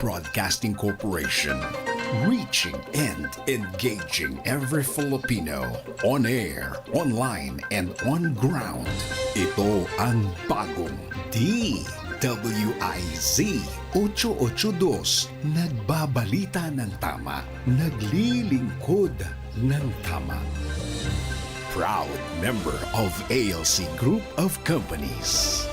Broadcasting Corporation. Reaching and engaging every Filipino on air, online, and on ground. Ito ang bagong DWIZ 882. Nagbabalita ng tama, naglilingkod ng tama. Proud member of ALC Group of Companies.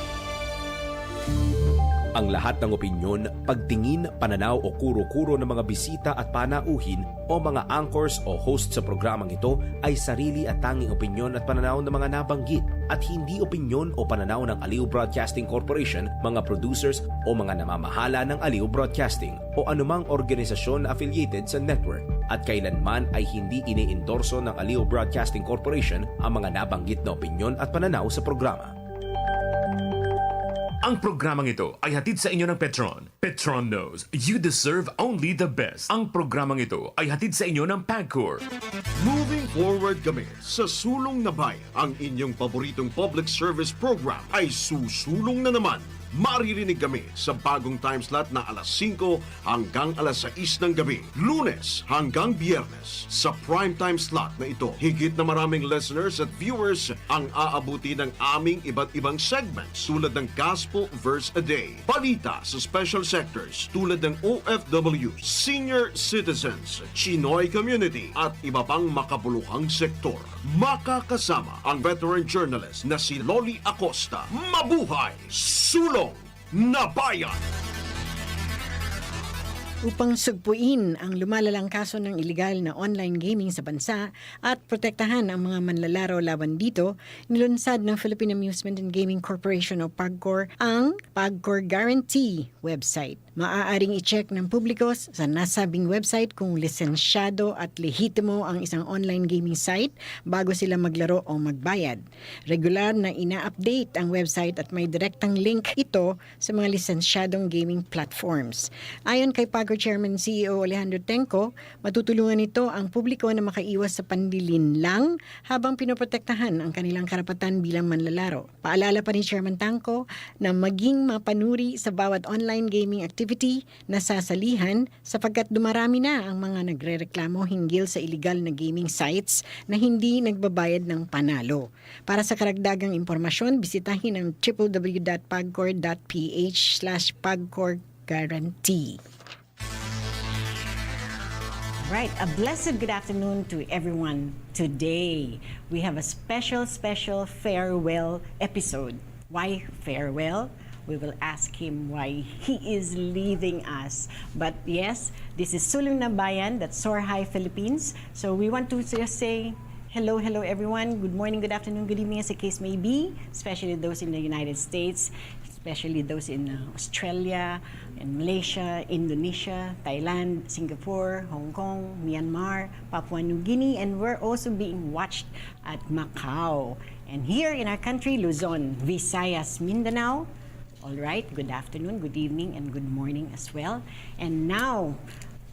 Ang lahat ng opinyon, pagtingin, pananaw o kuro-kuro ng mga bisita at panauhin o mga anchors o host sa programang ito ay sarili at tanging opinyon at pananaw ng mga nabanggit at hindi opinyon o pananaw ng Aliw Broadcasting Corporation, mga producers o mga namamahala ng Aliw Broadcasting o anumang organisasyon na affiliated sa network at kailanman ay hindi iniendorso ng Aliw Broadcasting Corporation ang mga nabanggit na opinyon at pananaw sa programa. Ang programang ito ay hatid sa inyo ng Petron. Petron knows you deserve only the best. Ang programang ito ay hatid sa inyo ng Pagcor. Moving forward kami sa Sulong na Bayan. Ang inyong paboritong public service program ay susulong na naman. Maririnig kami sa bagong time slot na alas 5 hanggang alas 6 ng gabi. Lunes hanggang Biyernes. Sa prime time slot na ito, higit na maraming listeners at viewers ang aabuti ng aming iba't ibang segments tulad ng Gospel Verse a Day, balita sa special sectors tulad ng OFW, senior citizens, Chinoy community at iba pang makabuluhang sektor. Makakasama ang veteran journalist na si Loli Acosta. Mabuhay! Sulong na Bayan! Upang sugpuin ang lumalalang kaso ng iligal na online gaming sa bansa at protektahan ang mga manlalaro laban dito, nilunsad ng Philippine Amusement and Gaming Corporation o PAGCOR ang PAGCOR Guarantee website. Maaaring i-check ng publiko sa nasabing website kung lisensyado at lehitimo ang isang online gaming site bago sila maglaro o magbayad. Regular na ina-update ang website at may direktang link ito sa mga lisensyadong gaming platforms. Ayon kay PAGCOR Chairman CEO Alejandro Tenco, matutulungan ito ang publiko na makaiwas sa panlilinlang habang pinoprotektahan ang kanilang karapatan bilang manlalaro. Paalala pa ni Chairman Tenco na maging mapanuri sa bawat online gaming activity na sasalihan sapagkat dumarami na ang mga nagrereklamo hinggil sa illegal na gaming sites na hindi nagbabayad ng panalo. Para sa karagdagang impormasyon, bisitahin ang www.pagcor.ph/pagcorguarantee. Right, a blessed good afternoon to everyone. Today, we have a special farewell episode. Why farewell? We will ask him why he is leaving us. But yes, this is Sulong na Bayan, that's Soar High Philippines. So we want to just say hello everyone. Good morning, good afternoon, good evening as the case may be, especially those in the United States, especially those in Australia, in Malaysia, Indonesia, Thailand, Singapore, Hong Kong, Myanmar, Papua New Guinea, and we're also being watched at Macau. And here in our country, Luzon, Visayas, Mindanao. All right, good afternoon, good evening, and good morning as well. And now,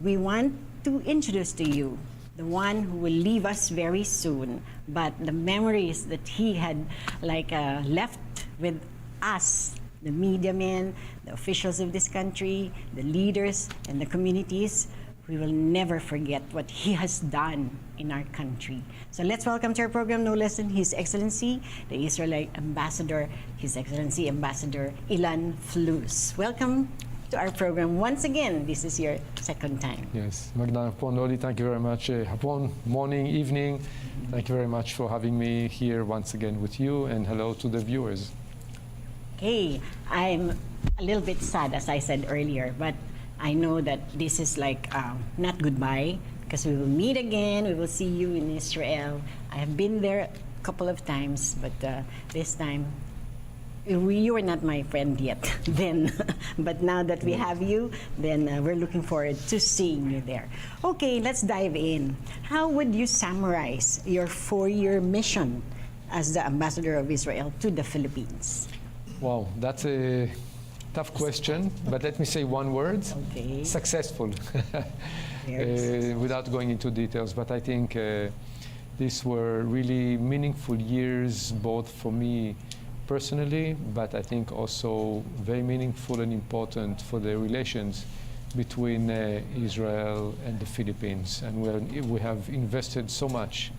we want to introduce to you the one who will leave us very soon, but the memories that he had left with us, the media men, the officials of this country, the leaders, and the communities, we will never forget what he has done in our country. So let's welcome to our program, no less than His Excellency, the Israelite Ambassador, His Excellency Ambassador Ilan Flus. Welcome to our program once again. This is your second time. Yes, Magdalena Hapon, Loli, thank you very much. Hapon, morning, evening, thank you very much for having me here once again with you, and hello to the viewers. Okay, I'm a little bit sad, as I said earlier, but I know that this is not goodbye, because we will meet again. We will see you in Israel. I have been there a couple of times, but this time you were not my friend yet then. But now that we have you, then we're looking forward to seeing you there. Okay, let's dive in. How would you summarize your 4-year mission as the ambassador of Israel to the Philippines? Wow, that's a tough question, but let me say one word. Okay. Successful. Without going into details, but I think these were really meaningful years, both for me personally, but I think also very meaningful and important for the relations between Israel and the Philippines, and we have invested so much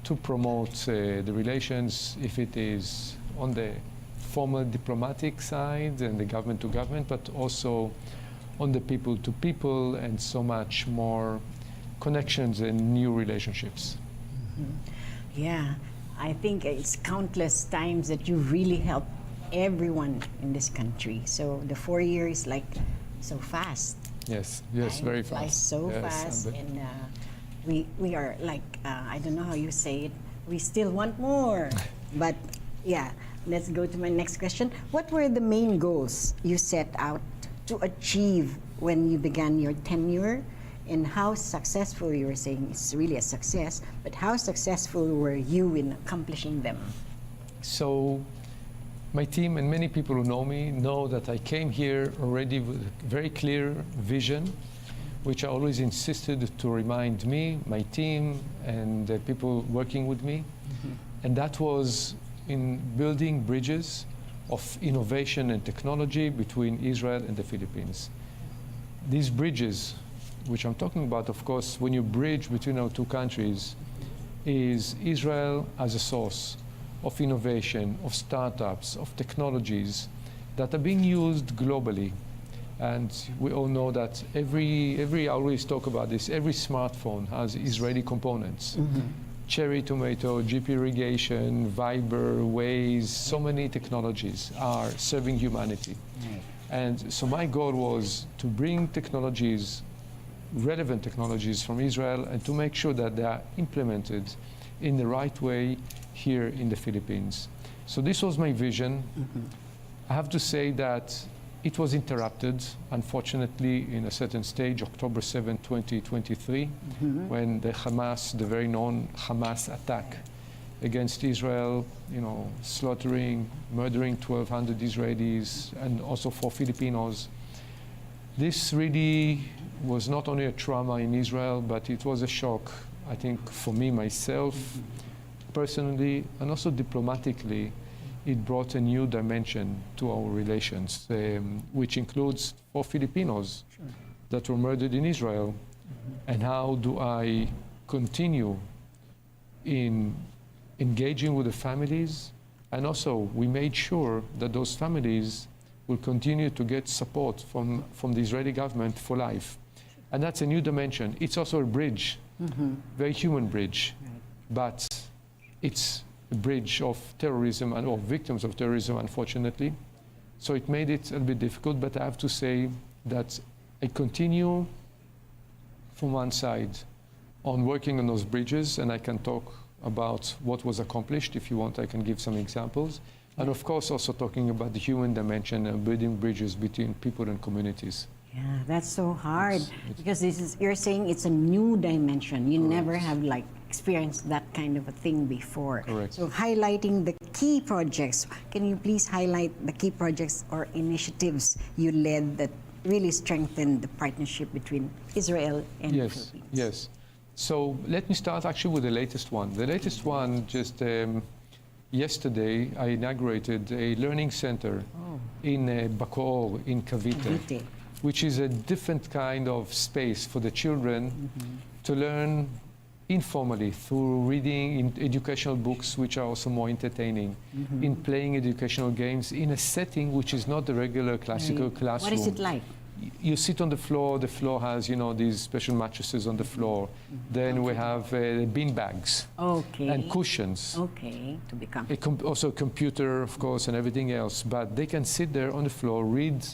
to promote the relations, if it is on the formal diplomatic side and the government to government, but also on the people to people, and so much more connections and new relationships. Yeah, I think it's countless times that you really helped everyone in this country. So the 4 years, like, so fast. Yes, Time very flies fast. so Yes, fast, and and we are like, I don't know how you say it, we still want more. But yeah, let's go to my next question. What were the main goals you set out to achieve when you began your tenure, and how successful, you were saying it's really a success, but how successful were you in accomplishing them? So my team and many people who know me know that I came here already with a very clear vision, which I always insisted to remind me, my team, and the people working with me. And that was in building bridges of innovation and technology between Israel and the Philippines. These bridges, which I'm talking about, of course, when you bridge between our two countries, is Israel as a source of innovation, of startups, of technologies that are being used globally. And we all know that I always talk about this, every smartphone has Israeli components. Cherry tomato, GP irrigation, Viber, Waze, so many technologies are serving humanity. And so my goal was to bring technologies, relevant technologies from Israel, and to make sure that they are implemented in the right way here in the Philippines. So this was my vision. I have to say that it was interrupted, unfortunately, in a certain stage, October 7, 2023, when the Hamas, the very known Hamas attack against Israel, slaughtering, murdering 1,200 Israelis, and also 4 Filipinos. This really was not only a trauma in Israel, but it was a shock, I think, for me, myself, personally, and also diplomatically. It brought a new dimension to our relations, which includes 4 Filipinos that were murdered in Israel. And how do I continue in engaging with the families? And also, we made sure that those families will continue to get support from the Israeli government for life. And that's a new dimension. It's also a bridge, very human bridge, but it's a bridge of terrorism or victims of terrorism, unfortunately. So it made it a bit difficult, but I have to say that I continue from one side on working on those bridges, and I can talk about what was accomplished. If you want, I can give some examples. And of course, also talking about the human dimension and building bridges between people and communities. Yeah, that's so hard, because you're saying it's a new dimension. You never have experienced that kind of a thing before. Correct. So highlighting the key projects, can you please highlight the key projects or initiatives you led that really strengthened the partnership between Israel and the Philippines? Yes. So let me start actually with the latest one. The latest one, just yesterday, I inaugurated a learning center in Bacoor, in Cavite, which is a different kind of space for the children to learn informally through reading in educational books, which are also more entertaining, in playing educational games in a setting which is not the regular classical classroom. What is it like? You sit on the floor has, these special mattresses on the floor. Then we have bean bags and cushions. To become. Also a computer, of course, and everything else. But they can sit there on the floor, read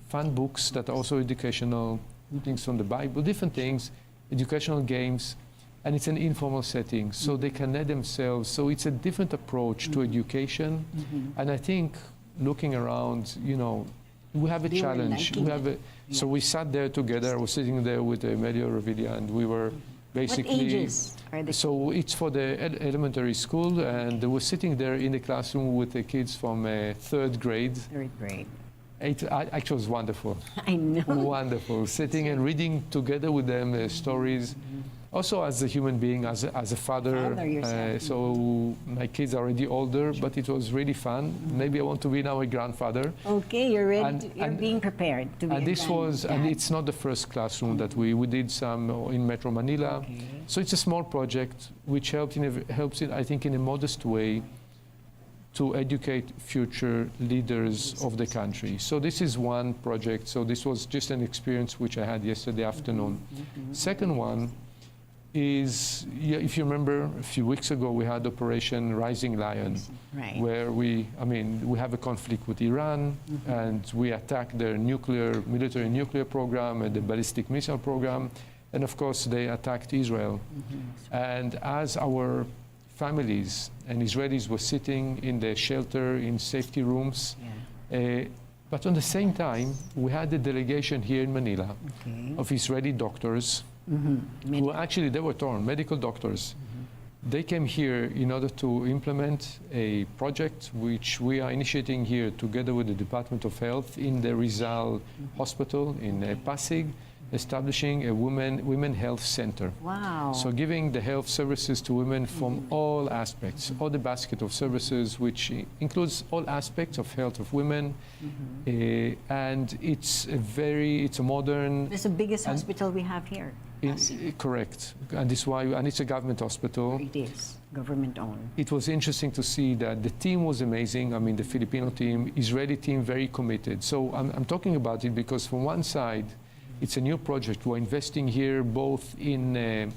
fun books that are also educational, things from the Bible, different things, educational games. And it's an informal setting, so they can let themselves. So it's a different approach to education. And I think looking around, we have a challenge. So we sat there together. I was sitting there with Emilio Revilla, and we were basically. What ages are they? So it's for the elementary school, and they were sitting there in the classroom with the kids from 3rd grade. 3rd grade. It actually was wonderful. I know. Wonderful. Sitting and reading together with them stories. Also as a human being, as a father. Father yourself. So my kids are already older, but it was really fun. Maybe I want to be now a grandfather. Okay, you're ready. And- You're and- being prepared to be And a this was, and granddad. it's not the first classroom that we did some in Metro Manila. Okay. So it's a small project which helps in, I think, in a modest way to educate future leaders of the country. So this is one project. So this was just an experience which I had yesterday afternoon. Second one is, if you remember, a few weeks ago we had Operation Rising Lion, Right. where we have a conflict with Iran, and we attacked their military nuclear program and the ballistic missile program, and of course they attacked Israel. And as our families and Israelis were sitting in the shelter in safety rooms, but on the same time we had a delegation here in Manila Okay. of Israeli doctors who actually, they were torn, medical doctors. They came here in order to implement a project which we are initiating here together with the Department of Health in the Rizal Hospital in Pasig, establishing a women health center. Wow. So giving the health services to women from all aspects, all the basket of services, which includes all aspects of health of women. And it's a modern, It's the biggest hospital we have here. correct. And it's a government hospital. It is government owned. It was interesting to see that the team was amazing. I mean, the Filipino team, Israeli team, very committed. So I'm talking about it because from one side, it's a new project. We're investing here both in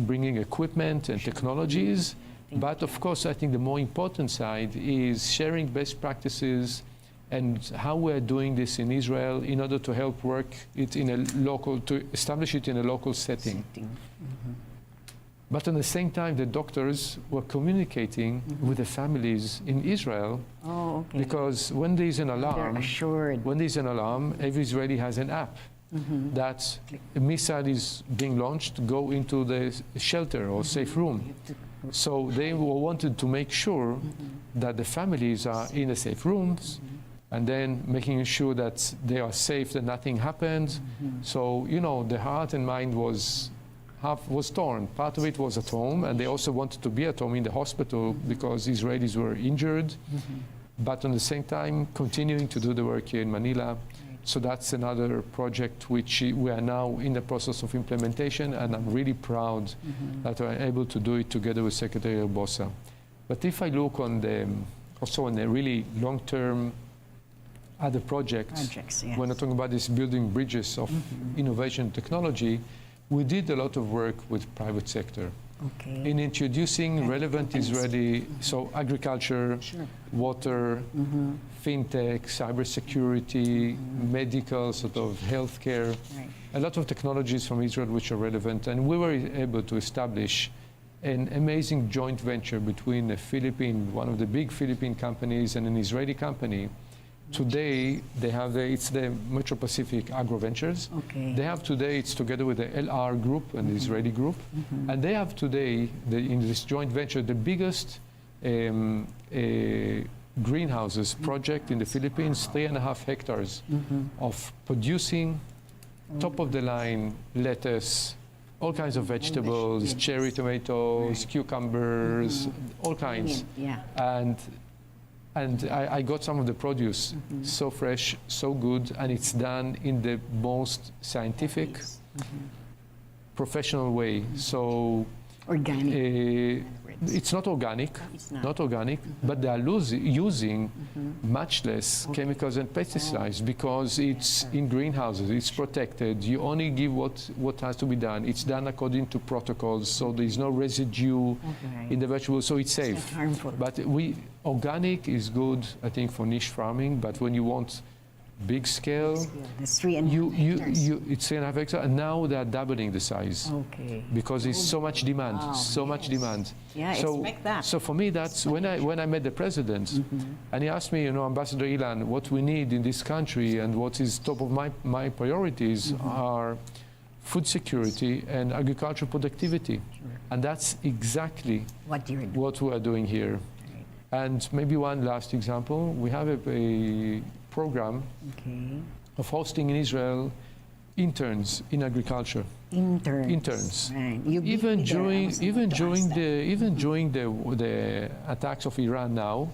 bringing equipment and technologies, but of course, I think the more important side is sharing best practices and how we're doing this in Israel in order to help work it in a to establish it in a local setting. But at the same time, the doctors were communicating with the families in Israel, Oh, okay. because when there's an They're alarm, assured. every Israeli has an app that a missile is being launched, go into the shelter or safe room. So they wanted to make sure that the families are in the safe rooms, and then making sure that they are safe, that nothing happened. So, the heart and mind was torn. Part of it was at home, and they also wanted to be at home in the hospital because Israelis were injured, but at the same time continuing to do the work here in Manila. So that's another project which we are now in the process of implementation, and I'm really proud that we're able to do it together with Secretary Bosa. But if I look on the really long-term other projects, Yes. when I'm talking about this building bridges of innovation technology, we did a lot of work with private sector Okay. in introducing relevant Israeli, so agriculture, water, fintech, cybersecurity, medical, sort of healthcare, Right. a lot of technologies from Israel which are relevant. And we were able to establish an amazing joint venture between one of the big Philippine companies and an Israeli company. Today, they have it's the Metro Pacific Agro Ventures. Okay. They have today, it's together with the LR group and the Israeli group. And they have today, in this joint venture, the biggest greenhouses project in the Philippines, 3.5 hectares of producing top-of-the-line lettuce, all kinds of vegetables, cherry tomatoes, cucumbers, all kinds. Yeah. And I got some of the produce, so fresh, so good, and it's done in the most scientific, professional way. So Organic. it's not organic, It's not. but they are using much less chemicals and pesticides because it's in greenhouses, it's protected. You only give what has to be done. It's done according to protocols, so there's no residue in the vegetables, so it's safe. not harmful. But organic is good, I think, for niche farming, but when you want big scale, That's 3.5 hectares. it's 3.5 hectares, and now they are doubling the size Okay. because there's so much demand, much demand. Yeah, expect that. So for me, that's when I met the president, and he asked me, Ambassador Ilan, what we need in this country and what is top of my priorities are food security and agricultural productivity, and that's exactly What you're doing. what we are doing here. And maybe one last example, we have a program Okay. of hosting in Israel interns in agriculture. Interns. Right. You beat Even me there. I was about to ask that. even during the attacks of Iran now,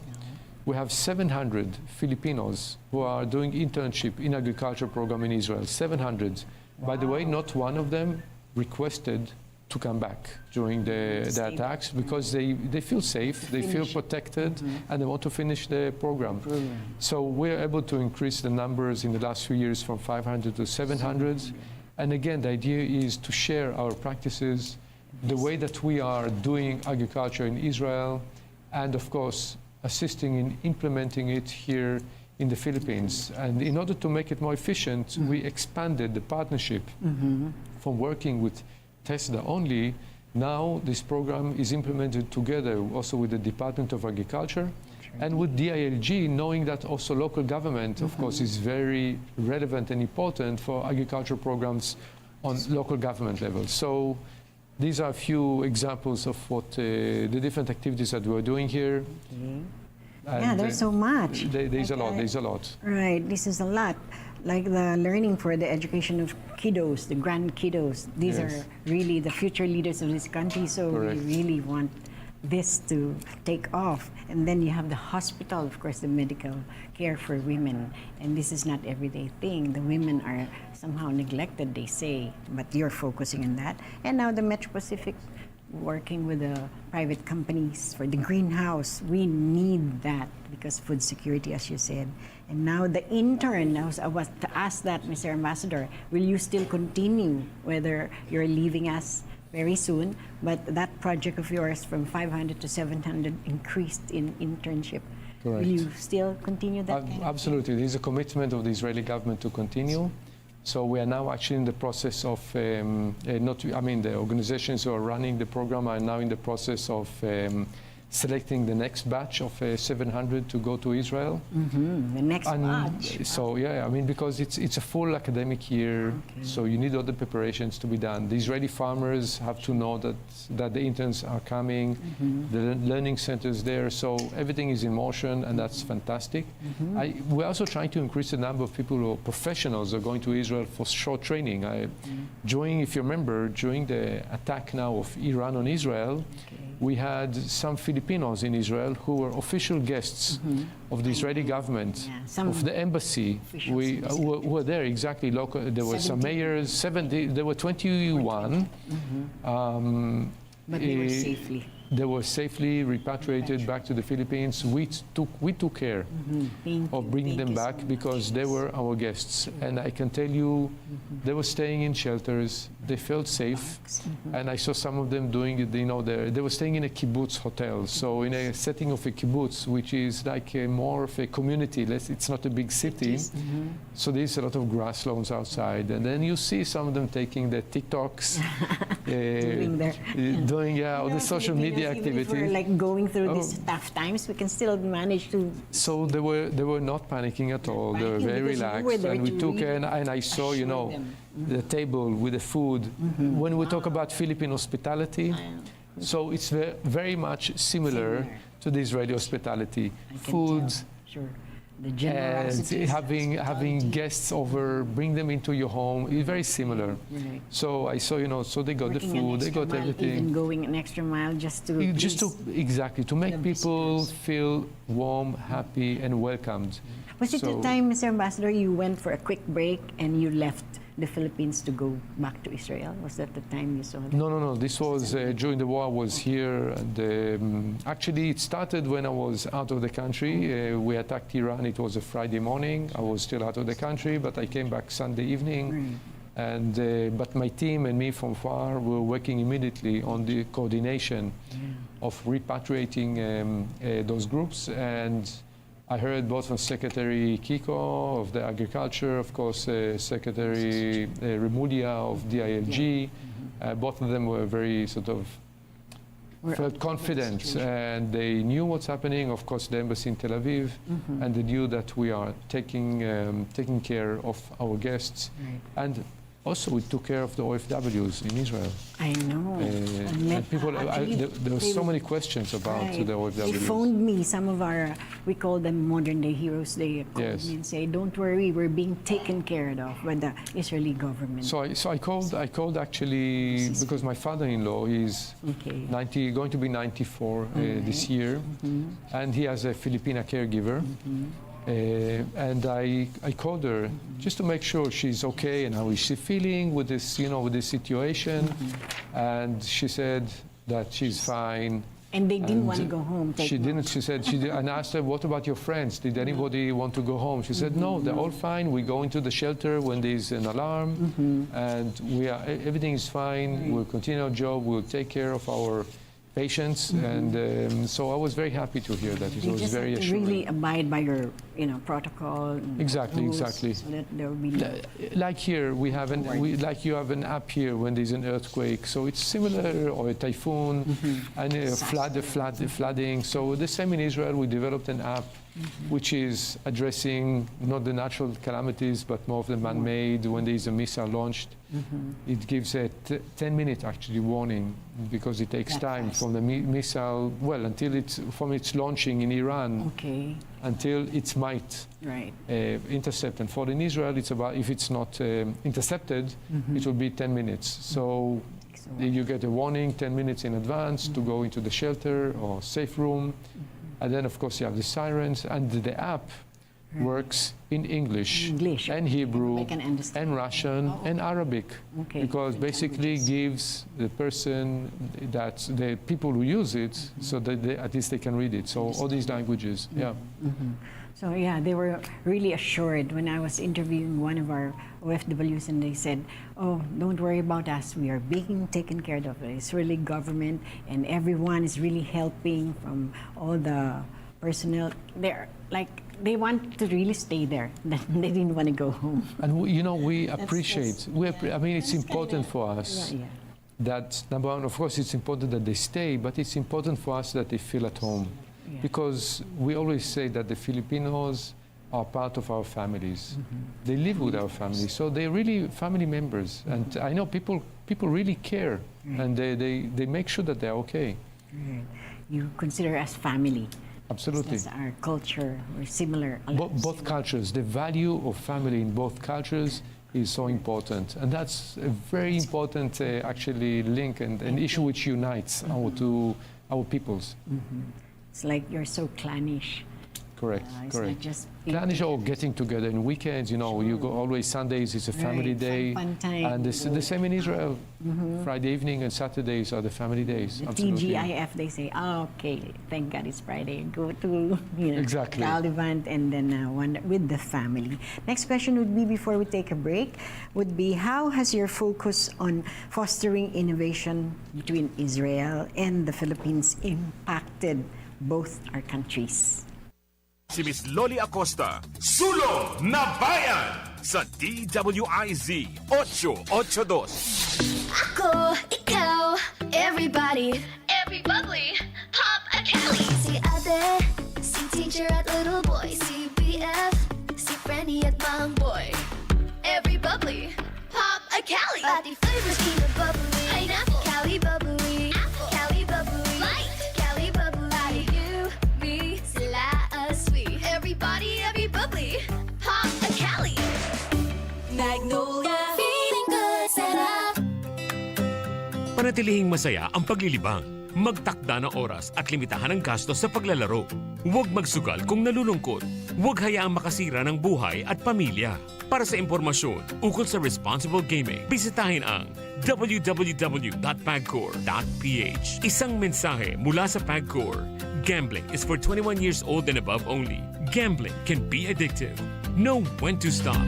we have 700 Filipinos who are doing internship in agriculture program in Israel. 700. By the way, not one of them requested to come back during the attacks because they feel safe, they feel protected, and they want to finish the program. So we're able to increase the numbers in the last few years from 500 to 700. And again, the idea is to share our practices, the way that we are doing agriculture in Israel, and of course, assisting in implementing it here in the Philippines. And in order to make it more efficient, we expanded the partnership from working with TESDA only. Now this program is implemented together also with the Department of Agriculture and with DILG, knowing that also local government, of course, is very relevant and important for agriculture programs on local government level. So these are a few examples of what the different activities that we're doing here. Yeah, there's so much. There's a lot. Right, this is a lot. Like the learning for the education of kiddos, the grand kiddos. These Yes. are really the future leaders of this country, so Correct. we really want this to take off. And then you have the hospital, of course, the medical care for women. And this is not everyday thing. The women are somehow neglected, they say, but you're focusing on that. And now the Metro Pacific working with the private companies for the greenhouse. We need that because food security, as you said. And now the intern, I was to ask that, Mr. Ambassador, will you still continue, whether you're leaving us very soon, but that project of yours from 500 to 700 increased in internship. Correct. Will you still continue that? kind of Absolutely. There is a commitment of the Israeli government to continue. So we are now actually in the process of, the organizations who are running the program are now in the process of selecting the next batch of 700 to go to Israel. The next batch. So because it's a full academic year, so you need all the preparations to be done. The Israeli farmers have to know that the interns are coming, the learning centers there, so everything is in motion, and that's fantastic. We're also trying to increase the number of people who are professionals who are going to Israel for short training. If you remember, during the attack now of Iran on Israel, we had some Filipinos in Israel who were official guests of the Israeli government, of the embassy. Who were there exactly local. There were some mayors, 70. There were 21. But they were safely. They were safely repatriated back to the Philippines. We took care of bringing them back because they were our guests. And I can tell you, they were staying in shelters. They felt safe. And I saw some of them doing it, they were staying in a kibbutz hotel. So in a setting of a kibbutz, which is like more of a community. It's not a big city. So there's a lot of grass lawns outside. And then you see some of them taking their TikToks, doing all the social media activities. Even if we're like going through these tough times, we can still manage to. So they were not panicking at all. They were very relaxed, and we took care. And I saw, the table with the food. When we talk about Philippine hospitality, so it's very much similar to the Israeli hospitality. Food. Sure. The And generosity, having guests over, bring them into your home, is very similar. Right. So I saw, so they got the food, they got everything. Even going an extra mile just to make people feel warm, happy, and welcomed. Was it the time, Mr. Ambassador, you went for a quick break and you left the Philippines to go back to Israel? Was that the time you saw that? No. This was during the war. I was here. And, actually, it started when I was out of the country. We attacked Iran. It was a Friday morning. I was still out of the country, but I came back Sunday evening. And but my team and me from far were working immediately on the coordination of repatriating those groups. And I heard both from Secretary Kiko of the Agriculture, of course, Secretary Remudia of DILG. Both of them were very felt confident, and they knew what's happening. Of course, the embassy in Tel Aviv, and they knew that we are taking care of our guests. And also we took care of the OFWs in Israel. I know. And people, there were so many questions about the OFWs. They phoned me, some of our, we call them modern day heroes, they called Yes. me and say, don't worry, we're being taken care of by the Israeli government. So I called actually because my father-in-law is Okay. going to be 94 this year, and he has a Filipina caregiver. And I called her just to make sure she's okay and how is she feeling with this, with this situation. And she said that she's fine. And they didn't want to go home. She didn't. She said and I asked her, "What about your friends? Did anybody want to go home?" She said, "No, they're all fine. We go into the shelter when there's an alarm, and everything is fine. We'll continue our job. We'll take care of our patients." And so I was very happy to hear that. It You was just very have to assuring. really abide by your, protocol. And Exactly, rules, exactly. So that there will be no. Like here, we have like you have an app here when there's an earthquake. So it's similar, or a typhoon, and flooding. So the same in Israel, we developed an app which is addressing not the natural calamities, but more of the man-made. When there is a missile launched, it gives a 10-minute actually warning, because it takes That time fast. from the missile, until from its launching in Iran Okay, until it might right. intercept and fall in Israel. It's about, if it's not intercepted, it will be 10 minutes. So Takes a while. you get a warning 10 minutes in advance to go into the shelter or safe room. And then, of course, you have the sirens, and the app works in English and Hebrew I can understand. and Russian and Arabic, Okay. because basically gives the person, the people who use it, so that at least they can read it. So all these languages, yeah. So yeah, they were really assured when I was interviewing one of our OFWs, and they said, "Oh, don't worry about us. We are being taken care of by the Israeli government, and everyone is really helping from all the personnel. They're like they want to really stay there. They didn't want to go home." And we appreciate. I mean, it's important for us Yeah. that, number one, of course, it's important that they stay, but it's important for us that they feel at home. Yeah. Because we always say that the Filipinos are part of our families. They live with our families, so they're really family members. And I know people really care, and they make sure that they're okay. Right. You consider us family. Absolutely. That's our culture. We're similar. Both cultures, the value of family in both cultures is so important. And that's a very important, actually, link and an issue which unites our peoples. It's like you're so clannish. Correct, It's correct. not just Planish or getting together in weekends, you go always Sundays, it's a family Right, day. fun time. And the same in Israel. Friday evening and Saturdays are the family days. The Absolutely. TGIF, they say, okay, thank God it's Friday. Go to Exactly. Calivant, and then one with the family. Next question would be, before we take a break, would be, how has your focus on fostering innovation between Israel and the Philippines impacted both our countries? Si Miss Loli Acosta, Sulong na Bayan sa DWIZ 882. Ako, ikaw, everybody, every bubbly, pop a Cali. Si ate, si teacher at little boy, si BF, si Frenny at mang boy. Every bubbly, pop a Cali. Pati flavors, peanut bubbly, pineapple, Cali bubbly, apple, Cali bubbly, light, Cali bubbly. You, me, sila, sweet. Everybody, every bubbly, pop a Cali. Magnolia, feeling good, sarap. Panatilihing masaya ang paglilibang. Magtakda ng oras at limitahan ang gastos sa paglalaro. Huwag magsugal kung nalulungkot. Huwag hayaang makasira ng buhay at pamilya. Para sa impormasyon ukol sa responsible gaming, bisitahin ang www.pagcor.ph. Isang mensahe mula sa Pagcor. Gambling is for 21 years old and above only. Gambling can be addictive. Know when to stop.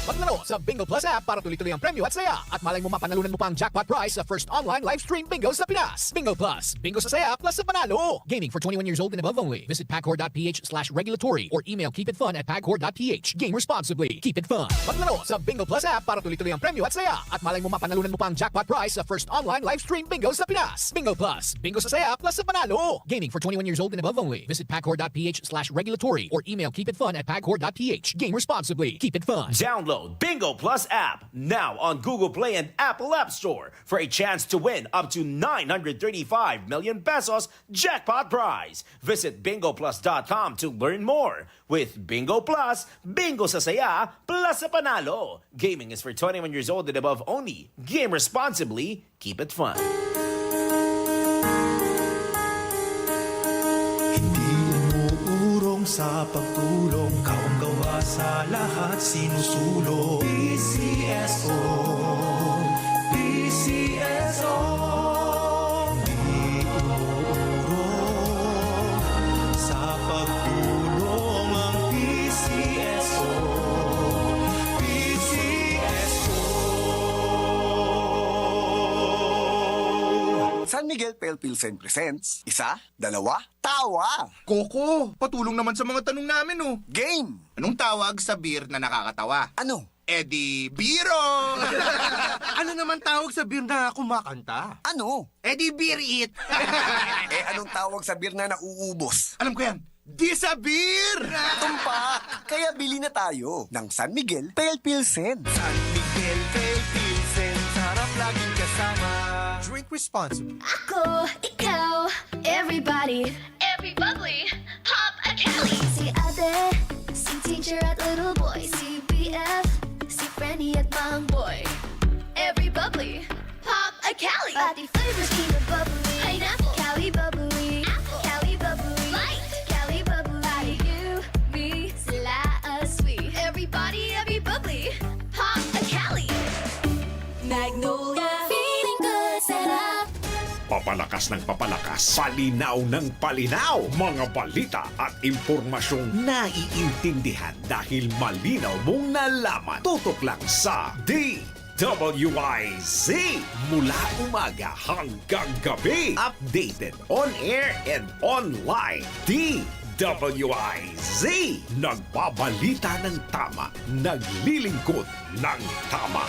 Maglaro Maglaro sa Bingo Plus app para tuloy-tuloy ang premyo at saya. At malay mo mapanalunan mo pa ang jackpot prize sa first online live stream bingo sa Pinas. Bingo Plus, bingo sa saya plus sa panalo. Gaming for 21 years old and above only. Visit pagcor.ph/regulatory or email keepitfun@pagcor.ph. Game responsibly. Keep it fun. Maglaro sa Bingo Plus app para tuloy-tuloy ang premyo at saya. At malay mo mapanalunan mo pa ang jackpot prize sa first online live stream bingo sa Pinas. Bingo Plus, bingo sa saya plus sa panalo. Gaming for 21 years old and above only. Visit pagcor.ph/regulatory or email keepitfun@pagcor.ph. Game responsibly. Keep it fun. Download Bingo Plus app now on Google Play and Apple App Store for a chance to win up to 935 million pesos jackpot prize. Visit bingoplus.com to learn more. With Bingo Plus, bingo sa saya plus sa panalo. Gaming is for 21 years old and above only. Game responsibly. Keep it fun. Hindi umuurong sa pagtulong, kawang-gawa sa lahat sinusulong. PCSO, PCSO. Hindi umuurong sa pagtulong ang PCSO, PCSO. San Miguel Pale Pilsen presents Isa, Dalawa, Tawa. Koko, patulong naman sa mga tanong namin, oh. Game. Anong tawag sa beer na nakakatawa? Ano? Edi Biro! Ano naman tawag sa beer na kumakanta? Ano? Edi Beer It! Anong tawag sa beer na nauubos? Alam ko yan. Di sa beer! Tumpak! Kaya bili na tayo ng San Miguel Pale Pilsen. San Miguel Pale Pilsen, sarap laging kasama. Drink responsibly. Ako, ikaw, everybody, every bubbly, pop a Cali. Si ate, si teacher at little boy, si BF, si Frenny at mang boy. Every bubbly, pop a Cali. Pati flavors, keep it bubbly. Pineapple, Cali bubbly. Apple, Cali bubbly. Light, Cali bubbly. You, me, sila sweet. Everybody, every bubbly, pop a Cali. Magnolia, feeling good, sarap. Papalakas ng papalakas, palinaw ng palinaw, mga balita at impormasyong naiintindihan dahil malinaw mong nalaman. Tutok lang sa DWIZ mula umaga hanggang gabi. Updated on air and online. DWIZ, nagbabalita ng tama, naglilingkod ng tama.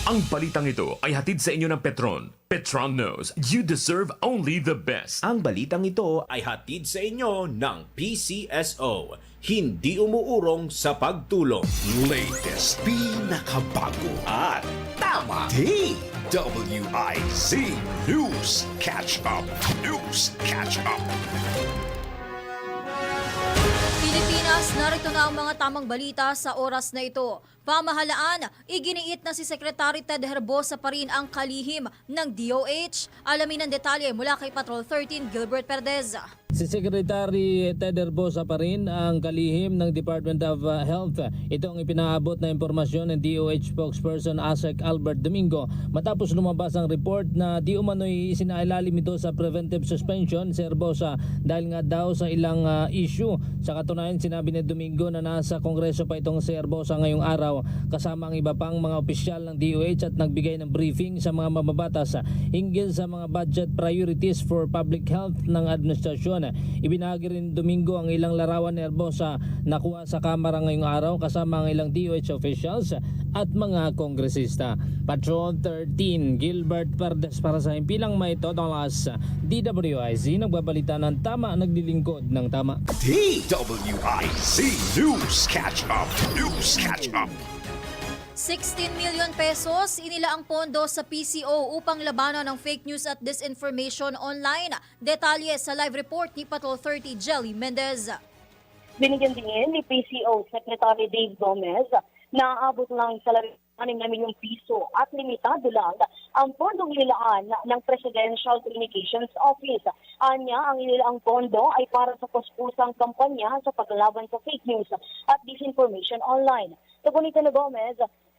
Ang balitang ito ay hatid sa inyo ng Petron. Petron knows you deserve only the best. Ang balitang ito ay hatid sa inyo ng PCSO. Hindi umuurong sa pagtulong. Latest, pinakabago at tama. DWIZ News Catch Up. News Catch Up. Pilipinas, narito na ang mga tamang balita sa oras na ito. Pamahalaan, iginiit na si Secretary Ted Herbosa pa rin ang kalihim ng DOH. Alamin ang detalye mula kay Patrol 13 Gilbert Perdez. Si Secretary Ted Herbosa pa rin ang kalihim ng Department of Health. Ito ang ipinaabot na impormasyon ng DOH spokesperson Asek Albert Domingo matapos lumabas ang report na di umano'y isinailalim ito sa preventive suspension si Herbosa dahil nga daw sa ilang issue. Sa katunayan, sinabi ni Domingo na nasa Kongreso pa itong si Herbosa ngayong araw kasama ang iba pang mga opisyal ng DOH at nagbigay ng briefing sa mga mababatas hinggil sa mga budget priorities for public health ng administrasyon. Ibinahagi rin Domingo ang ilang larawan ni Herbosa na kuha sa Kamara ngayong araw kasama ang ilang DOH officials at mga kongresista. Patrol 13 Gilbert Perdes para sa himpilang may todolas. DWIZ nagbabalita ng tama, naglilingkod ng tama. DWIZ News Catch Up. News Catch Up. 16 million pesos inila ang pondo sa PCO upang labanan ng fake news at disinformation online. Detalye sa live report ni Patrol 30 Jelly Mendez. Binigyan din ni PCO Secretary Dave Gomez na aabot lang sa 6 na milyong piso at limitado lang ang pondong inilaan ng Presidential Communications Office. Anya, ang inilaang pondo ay para sa puspusang kampanya sa paglaban sa fake news at disinformation online. Tugunita ni Gomez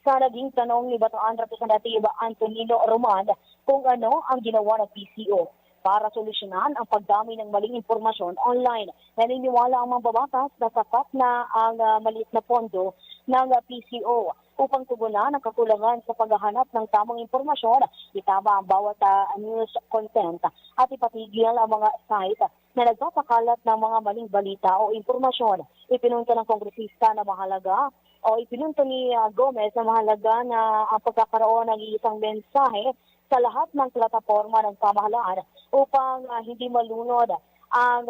sa naging tanong ni Bataan Representative Antonino Roman kung ano ang ginawa ng PCO para solusyonan ang pagdami ng maling impormasyon online. Naniniwala ang mga babatas na sapat na ang maliit na pondo ng PCO upang tugunan ang kakulangan sa paghahanap ng tamang impormasyon, itama ang bawat news content at ipatigil ang mga site na nagpapakalat ng mga maling balita o impormasyon. Ipinunto ng kongresista na mahalaga o ipinunto ni Gomez na mahalaga na ang pagkakaroon ng isang mensahe sa lahat ng plataporma ng pamahalaan upang hindi malunod ang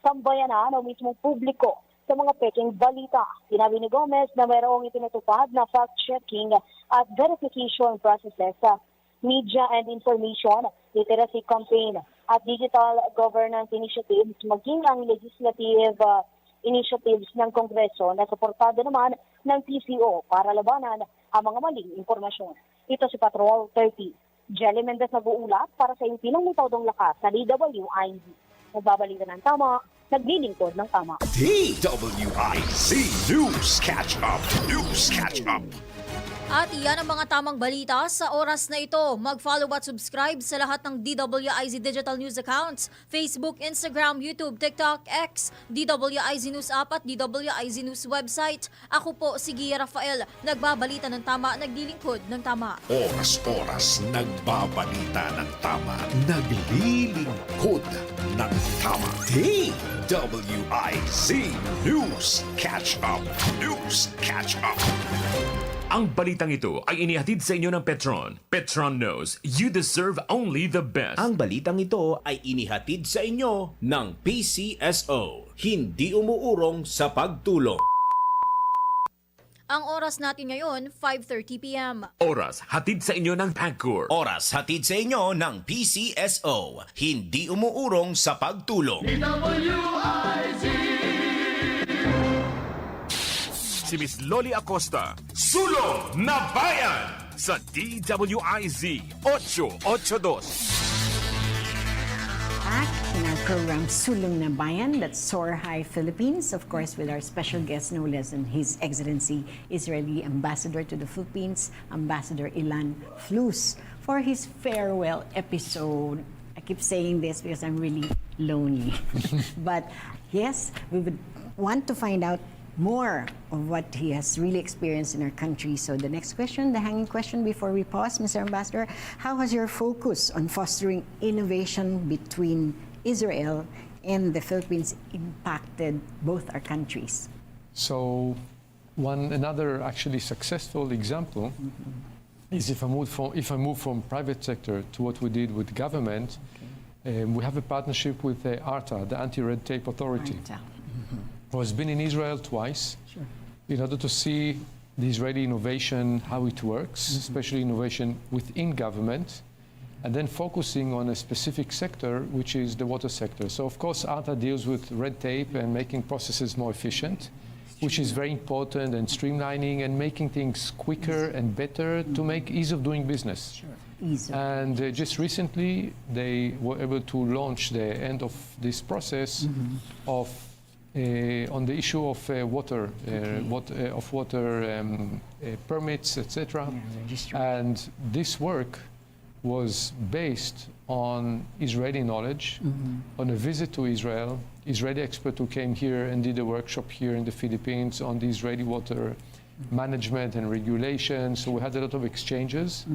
sambayanan o mismong publiko sa mga peking balita. Sinabi ni Gomez na mayroong itinutupad na fact-checking at verification processes sa media and information, literacy campaign at digital governance initiatives, maging ang legislative initiatives ng Kongreso na suportado naman ng PCO para labanan ang mga maling impormasyon. Ito si Patrol 30. Jelly Mendez nag-uulat para sa impinong mitawdong lakas sa DWIZ. Nagbabalita ng tama, naglilingkod ng tama. DWIZ News Catch Up. News Catch Up. At iyan ang mga tamang balita sa oras na ito. Mag-follow at subscribe sa lahat ng DWIZ Digital News accounts, Facebook, Instagram, YouTube, TikTok, X, DWIZ News App at DWIZ News website. Ako po si Gia Rafael, nagbabalita ng tama, naglilingkod ng tama. Oras-oras nagbabalita ng tama, naglilingkod ng tama. DWIZ News Catch Up. News Catch Up. Ang balitang ito ay inihatid sa inyo ng Petron. Petron knows you deserve only the best. Ang balitang ito ay inihatid sa inyo ng PCSO. Hindi umuurong sa pagtulong. Ang oras natin ngayon, 5:30 p.m. Oras hatid sa inyo ng Pagcor. Oras hatid sa inyo ng PCSO. Hindi umuurong sa pagtulong. DWIZ! Si Miss Loli Acosta, Sulong na Bayan! Sa DWIZ 882. Back in our program Sulong na Bayan, that's Soar High Philippines, of course with our special guest no less than His Excellency Israeli Ambassador to the Philippines, Ambassador Ilan Flus, for his farewell episode. I keep saying this because I'm really lonely. But yes, we would want to find out more of what he has really experienced in our country. So the next question, the hanging question before we pause, Mr. Ambassador, how has your focus on fostering innovation between Israel and the Philippines impacted both our countries? So another actually successful example is if I move from private sector to what we did with government, we have a partnership with ARTA, the Anti-Red Tape Authority. I has been in Israel twice in order to see the Israeli innovation, how it works, especially innovation within government, and then focusing on a specific sector, which is the water sector. So, of course, ARTA deals with red tape and making processes more efficient, which is very important, and streamlining and making things quicker and better to make ease of doing business. And just recently, they were able to launch the end of this process of on the issue of water permits, etc. And this work was based on Israeli knowledge, on a visit to Israel, Israeli expert who came here and did a workshop here in the Philippines on the Israeli water management and regulation. So we had a lot of exchanges,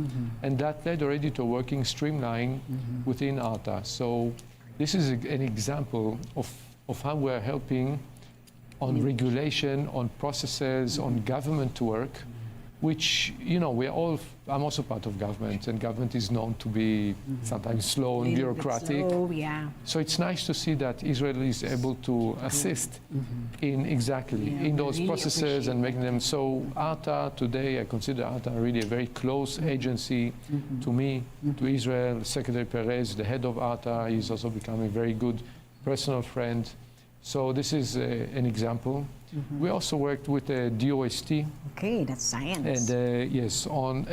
and that led already to a working streamline within ARTA. So this is an example of how we're helping on regulation, on processes, on government work, which, you know, I'm also part of government, and government is known to be sometimes slow and bureaucratic. Slow, yeah. So it's nice to see that Israel is able to assist in those really processes and making them. So ARTA today, I consider ARTA really a very close agency to me, to Israel. Secretary Perez, the head of ARTA, is also becoming a very good personal friend. So this is an example. We also worked with DOST. Okay, that's science. And yes, on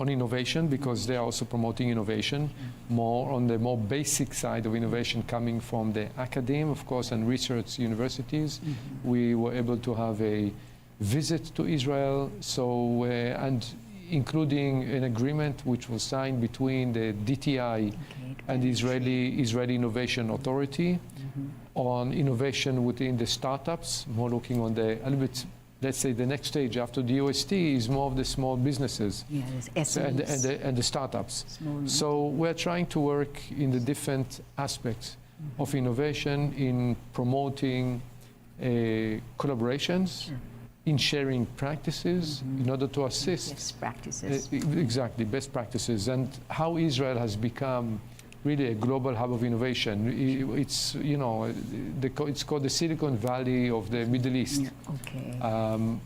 innovation, because they are also promoting innovation, more on the more basic side of innovation coming from the academe, of course, and research universities. We were able to have a visit to Israel, so and including an agreement which was signed between the DTI and the Israeli Innovation Authority on innovation within the startups, more looking on the a little bit let's say the next stage after the OST is more of the small businesses and the startups. So we're trying to work in the different aspects of innovation, in promoting collaborations, in sharing practices in order to assist. Best practices. Exactly, best practices. And how Israel has become really a global hub of innovation. It's, you know, it's called the Silicon Valley of the Middle East. Okay.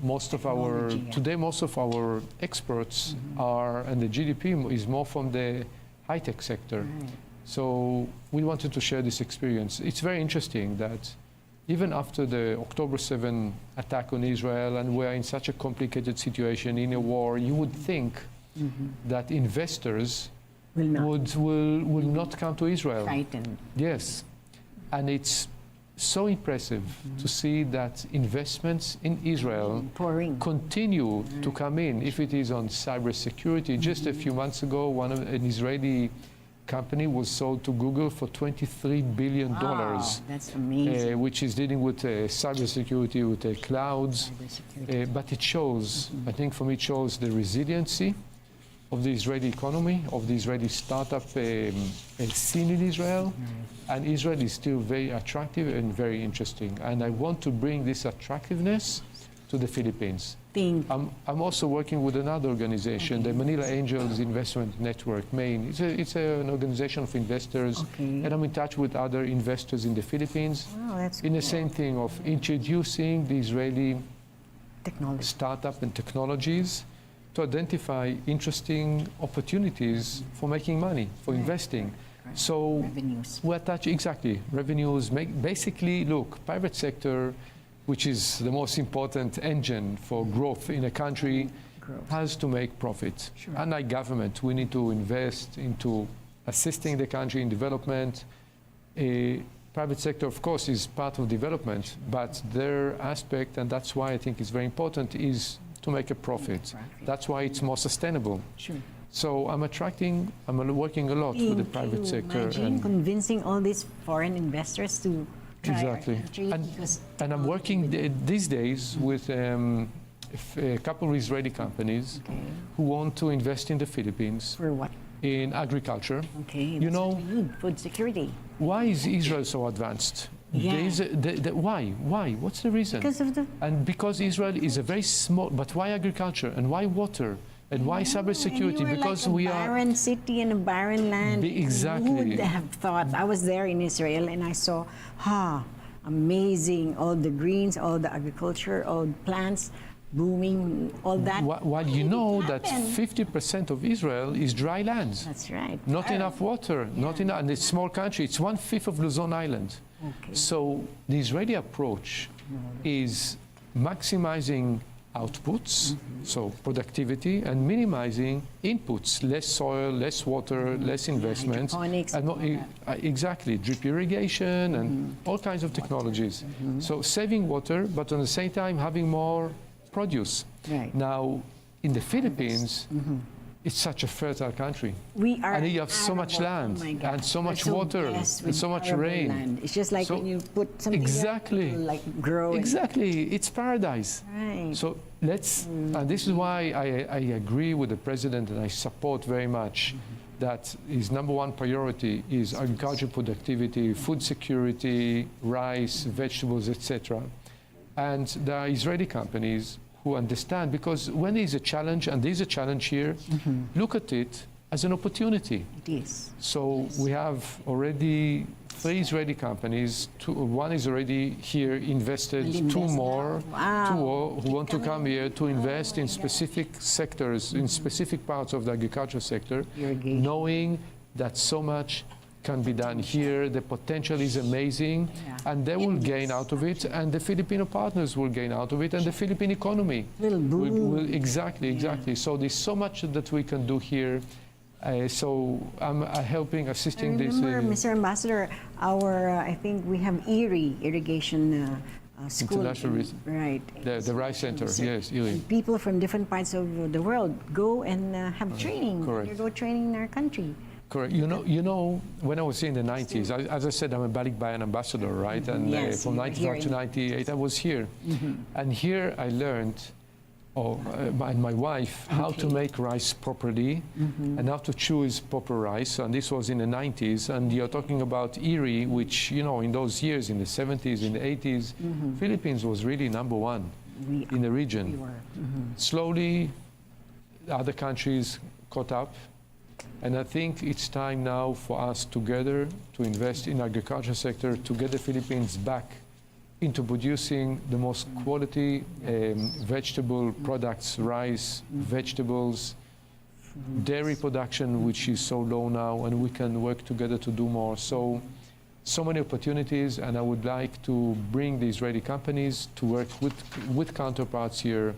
Most of our, today most of our experts are, and the GDP is more from the high-tech sector. Right. So we wanted to share this experience. It's very interesting that even after the October 7 attack on Israel, and we're in such a complicated situation in a war, you would think that investors will not come to Israel. Frightened. Yes. And it's so impressive to see that investments in Israel continue to come in. If it is on cybersecurity, just a few months ago, an Israeli company was sold to Google for $23 billion. Wow, that's amazing. Which is dealing with cybersecurity, with clouds. But it shows, I think for me, it shows the resiliency of the Israeli economy, of the Israeli startup scene in Israel. And Israel is still very attractive and very interesting. And I want to bring this attractiveness to the Philippines. I'm also working with another organization, the Manila Angels Investment Network, Maine. It's an organization of investors, and I'm in touch with other investors in the Philippines. In the same thing of introducing the Israeli startup and technologies to identify interesting opportunities for making money, for investing. So we're touching, exactly, revenues. Basically, look, private sector, which is the most important engine for growth in a country, has to make profit. Unlike government, we need to invest into assisting the country in development. Private sector, of course, is part of development, but their aspect, and that's why I think it's very important, is to make a profit. That's why it's more sustainable. So I'm working a lot with the private sector. Imagine convincing all these foreign investors to exactly. And I'm working these days with a couple of Israeli companies who want to invest in the Philippines. For what? In agriculture. Okay. You know, food security. Why is Israel so advanced? Yeah. Why? What's the reason? Because of because Israel is a very small, but why agriculture? And why water? And why cybersecurity? Because we are a barren city and a barren land. Exactly. Who would have thought? I was there in Israel and I saw, amazing, all the greens, all the agriculture, all the plants booming, all that. While you know that 50% of Israel is dry land. That's right. Not enough water, not enough, and it's a small country. It's 1/5 of Luzon Island. So the Israeli approach is maximizing outputs, so productivity, and minimizing inputs, less soil, less water, less investments. Exactly, drip irrigation and all kinds of technologies. So saving water, but at the same time having more produce. Now, in the Philippines, it's such a fertile country. We are, and you have so much land and so much water and so much rain. Land. It's just like when you put something exactly like grow. Exactly, it's paradise. Right. So let's, and this is why I agree with the president, and I support very much that his #1 priority is agricultural productivity, food security, rice, vegetables, etc. And there are Israeli companies who understand, because when there's a challenge, and there's a challenge here, look at it as an opportunity. It is. So we have already 3 Israeli companies. One is already here invested, 2 more who want to come here to invest in specific sectors, in specific parts of the agriculture sector, knowing that so much can be done here. The potential is amazing, and they will gain out of it, and the Filipino partners will gain out of it, and the Philippine economy will exactly. So there's so much that we can do here. So I'm assisting this. Remember, Mr. Ambassador, I think we have Erie Irrigation School. Right. The Rice Center, yes, Erie. People from different parts of the world go and have training. Correct. They go training in our country. Correct. You know, when I was here in the 90s, as I said, I'm a Bayan ambassador, right? And Yes, from you were 95 to here 98, I was here. And here I learned, and my wife, how to make rice properly and how to choose proper rice. And this was in the 90s. And you're talking about Erie, which, you know, in those years, in the 70s, in the 80s, Philippines was really number one in the region. We were. Slowly, other countries caught up. And I think it's time now for us together to invest in agriculture sector to get the Philippines back into producing the most quality vegetable products, rice, vegetables, dairy production, which is so low now, and we can work together to do more. So many opportunities, and I would like to bring the Israeli companies to work with counterparts here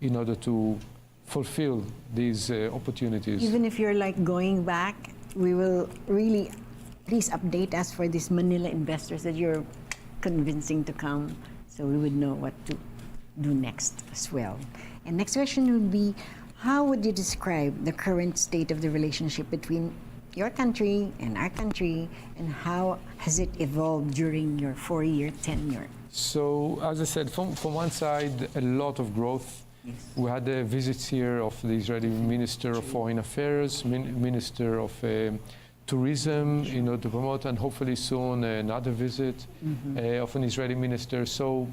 in order to fulfill these opportunities. Even if you're like going back, we will really, please update us for these Manila investors that you're convincing to come, so we would know what to do next as well. And next question would be, how would you describe the current state of the relationship between your country and our country, and how has it evolved during your 4-year tenure? So, as I said, from one side, a lot of growth. Yes. We had the visits here of the Israeli Minister of Foreign Affairs, Minister of Tourism, you know, to promote, and hopefully soon another visit of an Israeli minister. So,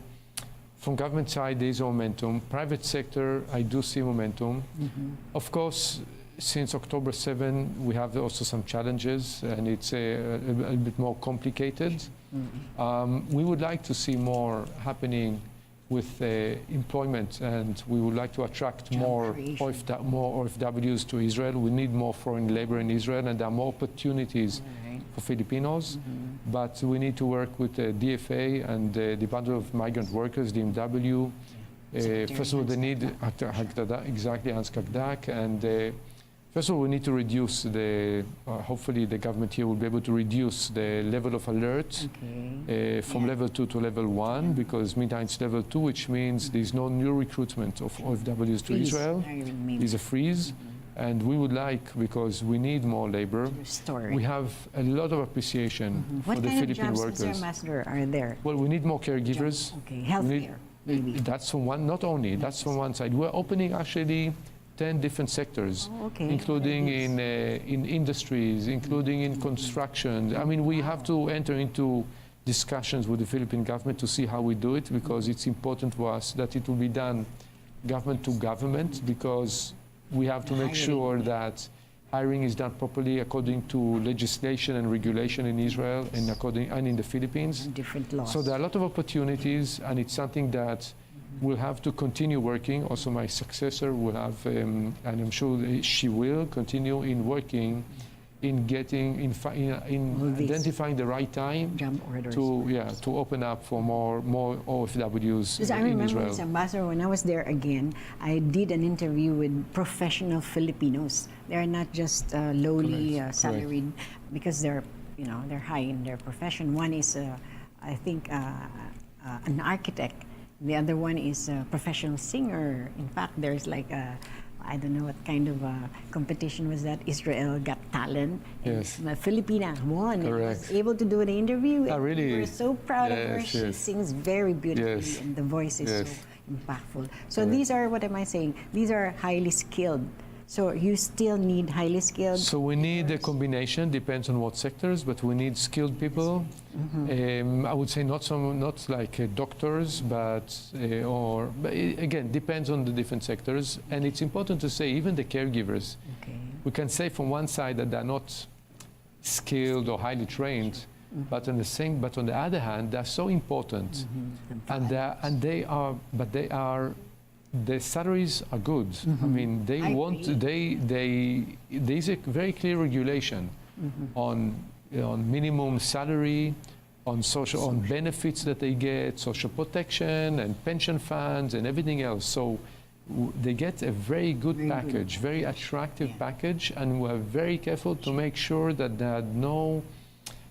from government side, there is momentum. Private sector, I do see momentum. Of course, since October 7, we have also some challenges, and it's a bit more complicated. We would like to see more happening with employment, and we would like to attract more OFWs to Israel. We need more foreign labor in Israel, and there are more opportunities for Filipinos. But we need to work with the DFA and the Department of Migrant Workers, DMW. First of all, they need exactly Hans Kagdak, and first of all, we need to reduce hopefully the government here will be able to reduce the level of alert from level 2 to level 1, because meantime it's level 2, which means there's no new recruitment of OFWs to Israel. There's a freeze. And we would like, because we need more labor, we have a lot of appreciation for the Philippine workers. What kind of jobs, Mr. Ambassador, are there? Well, we need more caregivers. Okay, healthcare, maybe. That's from one, not only, that's from one side. We're opening actually 10 different sectors, including in industries, including in construction. I mean, we have to enter into discussions with the Philippine government to see how we do it, because it's important for us that it will be done government to government, because we have to make sure that hiring is done properly according to legislation and regulation in Israel and in the Philippines. Different laws. So there are a lot of opportunities, and it's something that we'll have to continue working. Also, my successor will have, and I'm sure she will continue in working, in getting, in identifying the right time to open up for more OFWs I in remember, Israel. Mr. Ambassador, when I was there again, I did an interview with professional Filipinos. They're not just lowly salaried, because they're high in their profession. One is, I think, an architect. The other one is a professional singer. In fact, there's like I don't know what kind of competition was that. Israel Got Talent. Yes. Filipina won. Correct. Was able to do an interview. Oh, really? We're so proud of her. She sings very beautifully, and the voice is so impactful. So these are, what am I saying? These are highly skilled. So you still need highly skilled? So we need a combination, depends on what sectors, but we need skilled people. I would say not like doctors, but again, depends on the different sectors. And it's important to say, even the caregivers, we can say from one side that they're not skilled or highly trained, but on the other hand, they're so important, and they are. The salaries are good. I mean, there's a very clear regulation on minimum salary, on benefits that they get, social protection and pension funds and everything else. So they get a very good package, very attractive package, and we're very careful to make sure that there's no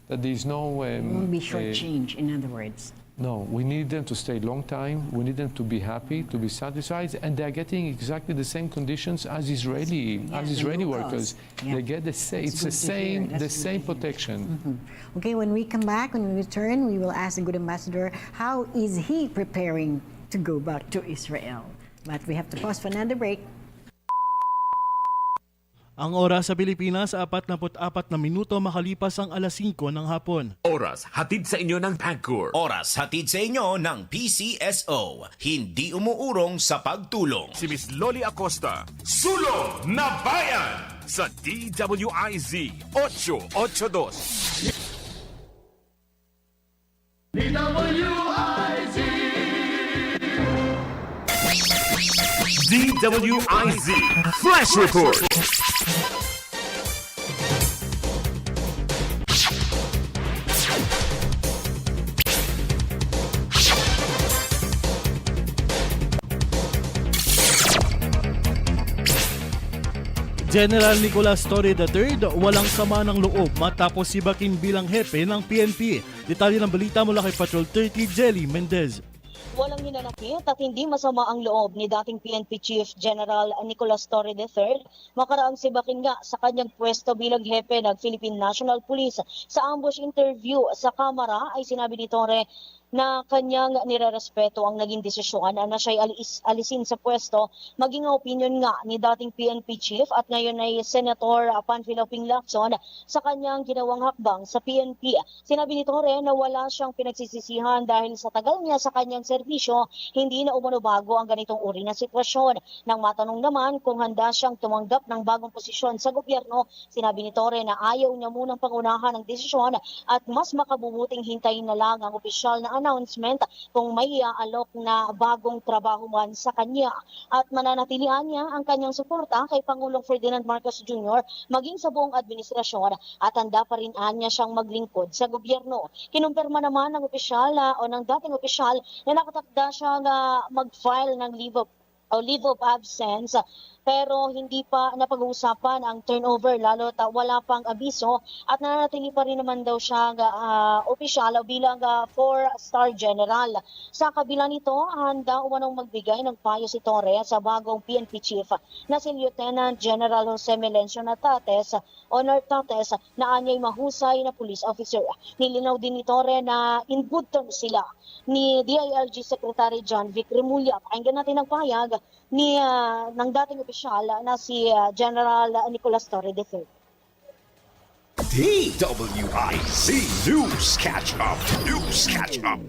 won't be shortchanged, in other words. No, we need them to stay long time. We need them to be happy, to be satisfied, and they're getting exactly the same conditions as Israeli workers. Yeah. They get the same. It's the same protection. Okay, when we come back, when we return, we will ask the good ambassador how is he preparing to go back to Israel. But we have to pause for another break. Ang oras sa Pilipinas, 44 na minuto makalipas ang alas 5 ng hapon. Oras hatid sa inyo ng PAGCOR. Oras hatid sa inyo ng PCSO. Hindi umuurong sa pagtulong. Si Miss Loli Acosta, Sulong na Bayan sa DWIZ 882. DWIZ Flash Report. General Nicolas Torre III walang sama ng loob matapos sibakin bilang hepe ng PNP. Detalye ng balita mula kay Patrol 30 Jelly Mendez. Walang hinanakit at hindi masama ang loob ni dating PNP Chief General Nicolas Torre III makaraang sibakin nga sa kanyang pwesto bilang hepe ng Philippine National Police. Sa ambush interview sa Kamara ay sinabi ni Torre na kanyang nirerespeto ang naging desisyon na siya'y alisin sa pwesto, maging ang opinion nga ni dating PNP Chief at ngayon ay Senator Panfilo Lacson sa kanyang ginawang hakbang sa PNP. Sinabi ni Torre na wala siyang pinagsisisihan dahil sa tagal niya sa kanyang serbisyo, hindi na umano bago ang ganitong uri na sitwasyon. Nang matanong naman kung handa siyang tumanggap ng bagong posisyon sa gobyerno, sinabi ni Torre na ayaw niya munang pangunahan ang desisyon at mas makabubuting hintayin na lang ang opisyal na announcement kung may aalok na bagong trabaho man sa kanya. At mananatilian niya ang kanyang suporta kay Pangulong Ferdinand Marcos Jr. maging sa buong administrasyon at handa pa rin niya siyang maglingkod sa gobyerno. Kinumpirma naman ng opisyal o ng dating opisyal na nakatakda siyang mag-file ng leave of absence pero hindi pa napag-uusapan ang turnover lalo't wala pang abiso at nananatili pa rin naman daw siya opisyal bilang 4-star general. Sa kabila nito, handa umanong magbigay ng payo si Torre sa bagong PNP chief na si Lieutenant General Jose Melencio Tates na anyay mahusay na police officer. Nilinaw din ni Torre na in good terms sila ni DILG Secretary John Vic Remulla. Pakinggan natin ang pahayag ni ng dating opisyal na si General Nicolas Torre III. DWIZ News Catch Up. News Catch Up.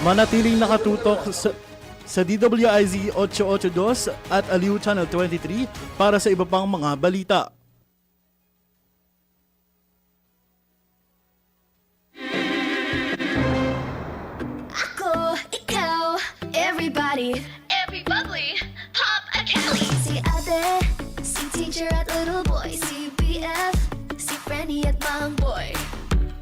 Manatiling nakatutok sa DWIZ 882 at Aliw Channel 23 para sa iba pang mga balita. Ako, ikaw, everybody, every bubbly, pop a Kelly. Si ate, si teacher at little boy, si BF, si Frenny at mang boy.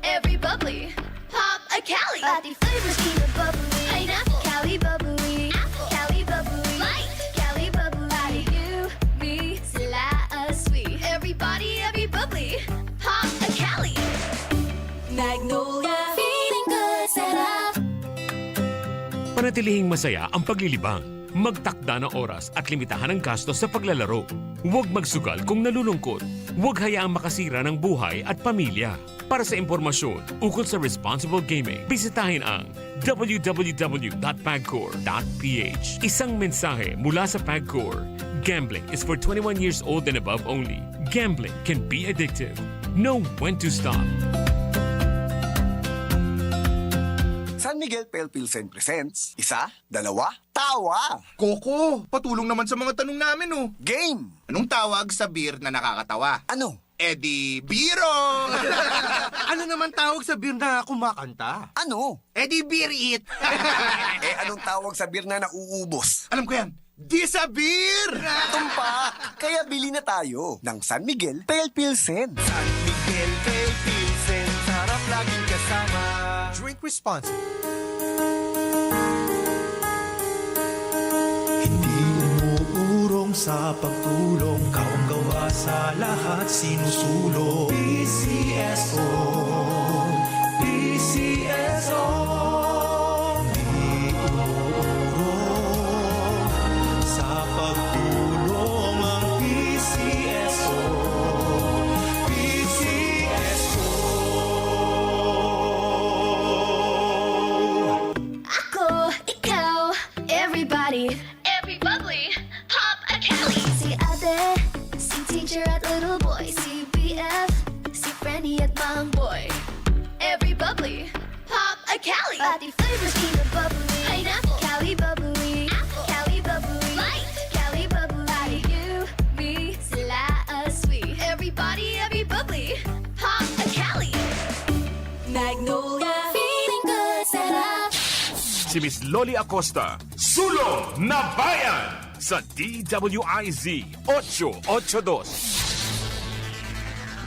Every bubbly, pop a Kelly. Pati flavors keep it bubbly. Pineapple, Cali bubbly. Apple, Cali bubbly. Light, Cali bubbly. You, me, sila sweet. Everybody, every bubbly, pop a Kelly. Magnolia, feeling good, sarap. Panatilihing masaya ang paglilibang. Magtakda ng oras at limitahan ang gastos sa paglalaro. Huwag magsugal kung nalulungkot. Huwag hayaang makasira ng buhay at pamilya. Para sa impormasyon ukol sa responsible gaming, bisitahin ang www.pagcor.ph. Isang mensahe mula sa PAGCOR. Gambling is for 21 years old and above only. Gambling can be addictive. Know when to stop. San Miguel Pale Pilsen presents, 1, 2, tawa! Coco, patulong naman sa mga tanong namin oh. Game! Anong tawag sa beer na nakakatawa? Ano? Biro! Ano naman tawag sa beer na kumakanta? Ano? Beer it! Anong tawag sa beer na nauubos? Alam ko yan. Di sa beer! Tumpak! Kaya bili na tayo ng San Miguel Pale Pilsen. San Miguel Pale Pilsen, sarap laging kasama. Drink responsibly. Hindi umuurong sa pagtulong, kawang-gawa sa lahat sinusulong. PCSO, PCSO. bubbly, pop a Kelly. Si ate, si teacher at little boy, si BF, si friendly at mang boy. Every bubbly, pop a Kelly. Pati flavors keep it bubbly. Pineapple, Cali bubbly, apple, Cali bubbly, light, Cali bubbly. Pati you, me, sila sweet. Everybody, every bubbly, pop a Kelly. Magnolia, feeling good, sarap. Si Miss Loli Acosta, Sulong na Bayan sa DWIZ 882.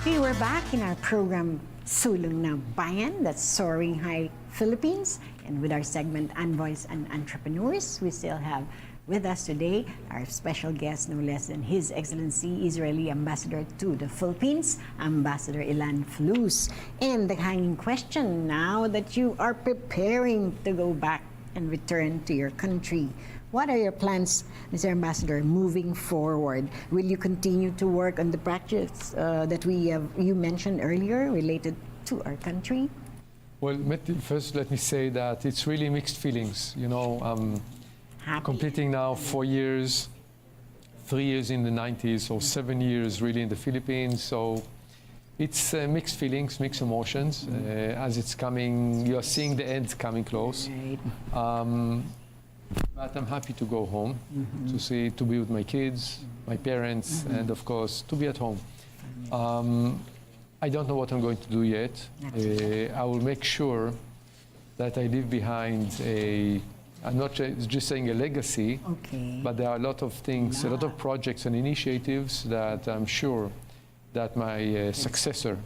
Okay, we're back in our program Sulong na Bayan, that's Soaring High Philippines. And with our segment Envoys and Entrepreneurs, we still have with us today our special guest, no less than His Excellency Israeli Ambassador to the Philippines, Ambassador Ilan Flus. And the hanging question, now that you are preparing to go back and return to your country, what are your plans, Mr. Ambassador, moving forward? Will you continue to work on the projects that you mentioned earlier related to our country? Well, first let me say that it's really mixed feelings. You know, I'm completing now 4 years, 3 years in the 90s, or 7 years really in the Philippines. So it's mixed feelings, mixed emotions. As it's coming, you're seeing the end coming close. Right. But I'm happy to go home, to be with my kids, my parents, and of course, to be at home. I don't know what I'm going to do yet. I will make sure that I leave behind I'm not just saying a legacy, but there are a lot of things, a lot of projects and initiatives that I'm sure that my successor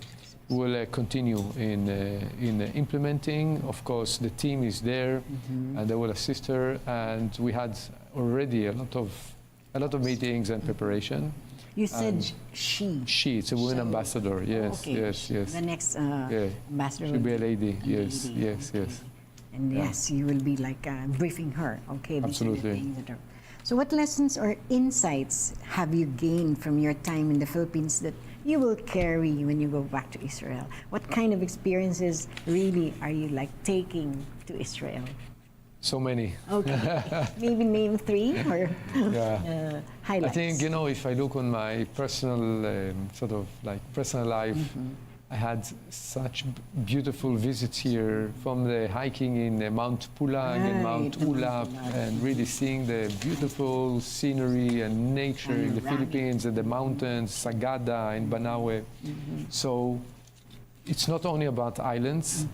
will continue in implementing. Of course, the team is there, and they will assist her. And we had already a lot of meetings and preparation. You said she. She, it's a woman ambassador. Yes, yes. The next ambassador She'll be a lady. Yes, yes. And yes, you will be like briefing her. Okay, these absolutely. are the things that are. So what lessons or insights have you gained from your time in the Philippines that you will carry when you go back to Israel? What kind of experiences really are you like taking to Israel? So many. Okay, maybe name 3 or highlights. I think, you know, if I look on my personal personal life, I had such beautiful visits here, from the hiking in Mount Pulag and Mount Ulap, and really seeing the beautiful scenery and nature in the Philippines, and the mountains, Sagada and Banawe. So it's not only about islands.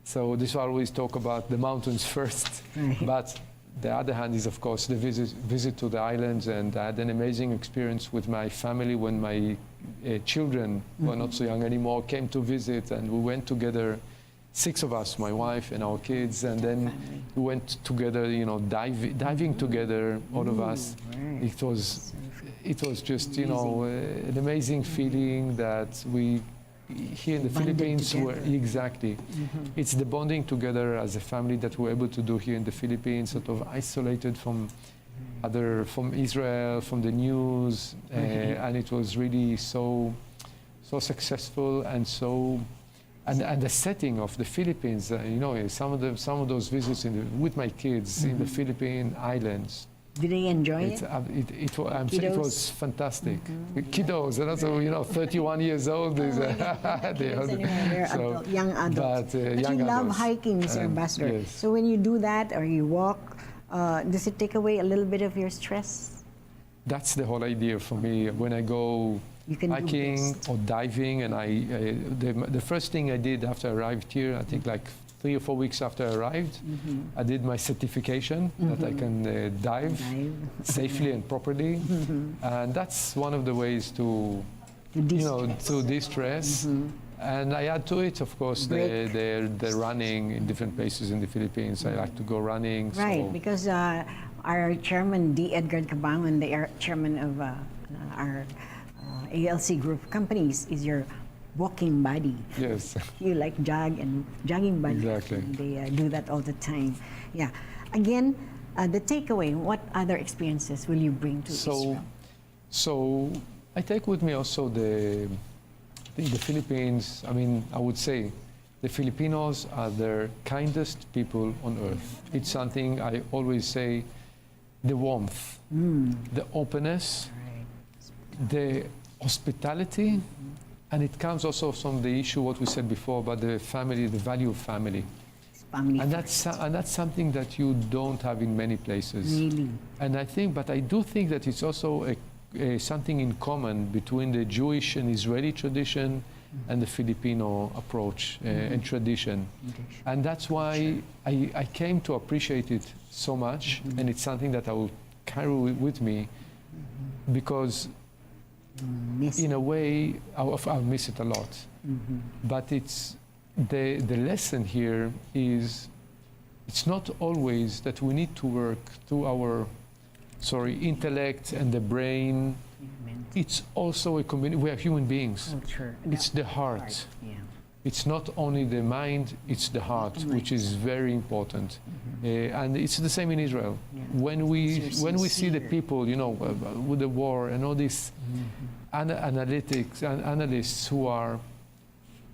So this I always talk about the mountains first, but the other hand is, of course, the visit to the islands. And I had an amazing experience with my family when my children, who are not so young anymore, came to visit, and we went together, 6 of us, my wife and our kids, and then we went together, you know, diving together, all of us. It was just, you know, an amazing feeling that we here in the Philippines were exactly. It's the bonding together as a family that we're able to do here in the Philippines, sort of isolated from Israel, from the news, and it was really so successful and so. And the setting of the Philippines, you know, some of those visits with my kids in the Philippine islands. Did they enjoy it? It was fantastic. Kiddos, and also, you know, 31 years old. They're young adults. But you love hiking, Mr. Ambassador. Yes. So when you do that or you walk, does it take away a little bit of your stress? That's the whole idea for me. When I go hiking or diving, and the first thing I did after I arrived here, I think like 3 or 4 weeks after I arrived, I did my certification that I can dive safely and properly, and that's one of the ways to de-stress. And I add to it, of course, the running in different places in the Philippines. I like to go running. Right, because our chairman, D. Edgar Cabangon, the chairman of our ALC group of companies, is your walking buddy. Yes. You like jogging buddy. Exactly. They do that all the time. Yeah. Again, the takeaway, what other experiences will you bring to Israel? So I take with me also the Philippines. I mean, I would say the Filipinos are the kindest people on earth. It's something I always say. the warmth, the openness, the hospitality, and it comes also from the issue what we said before about the family, the value of family. And that's something that you don't have in many places. Really? And I do think that it's also something in common between the Jewish and Israeli tradition and the Filipino approach and tradition. And that's why I came to appreciate it so much, and it's something that I will carry with me, because in a way I'll miss it a lot. But it's the lesson here is it's not always that we need to work through our intellect and the brain. It's also a community. We are human beings. It's the heart. It's not only the mind, it's the heart, which is very important. And it's the same in Israel. When we see the people, with the war and all these analytics and analysts who are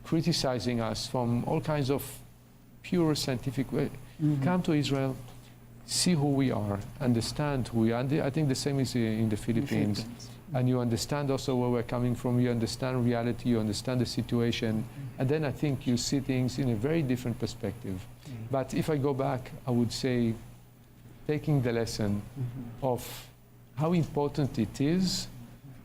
criticizing us from all kinds of pure scientific way, come to Israel, see who we are, understand who we are. And I think the same is in the Philippines. And you understand also where we're coming from, you understand reality, you understand the situation, and then I think you see things in a very different perspective. But if I go back, I would say taking the lesson of how important it is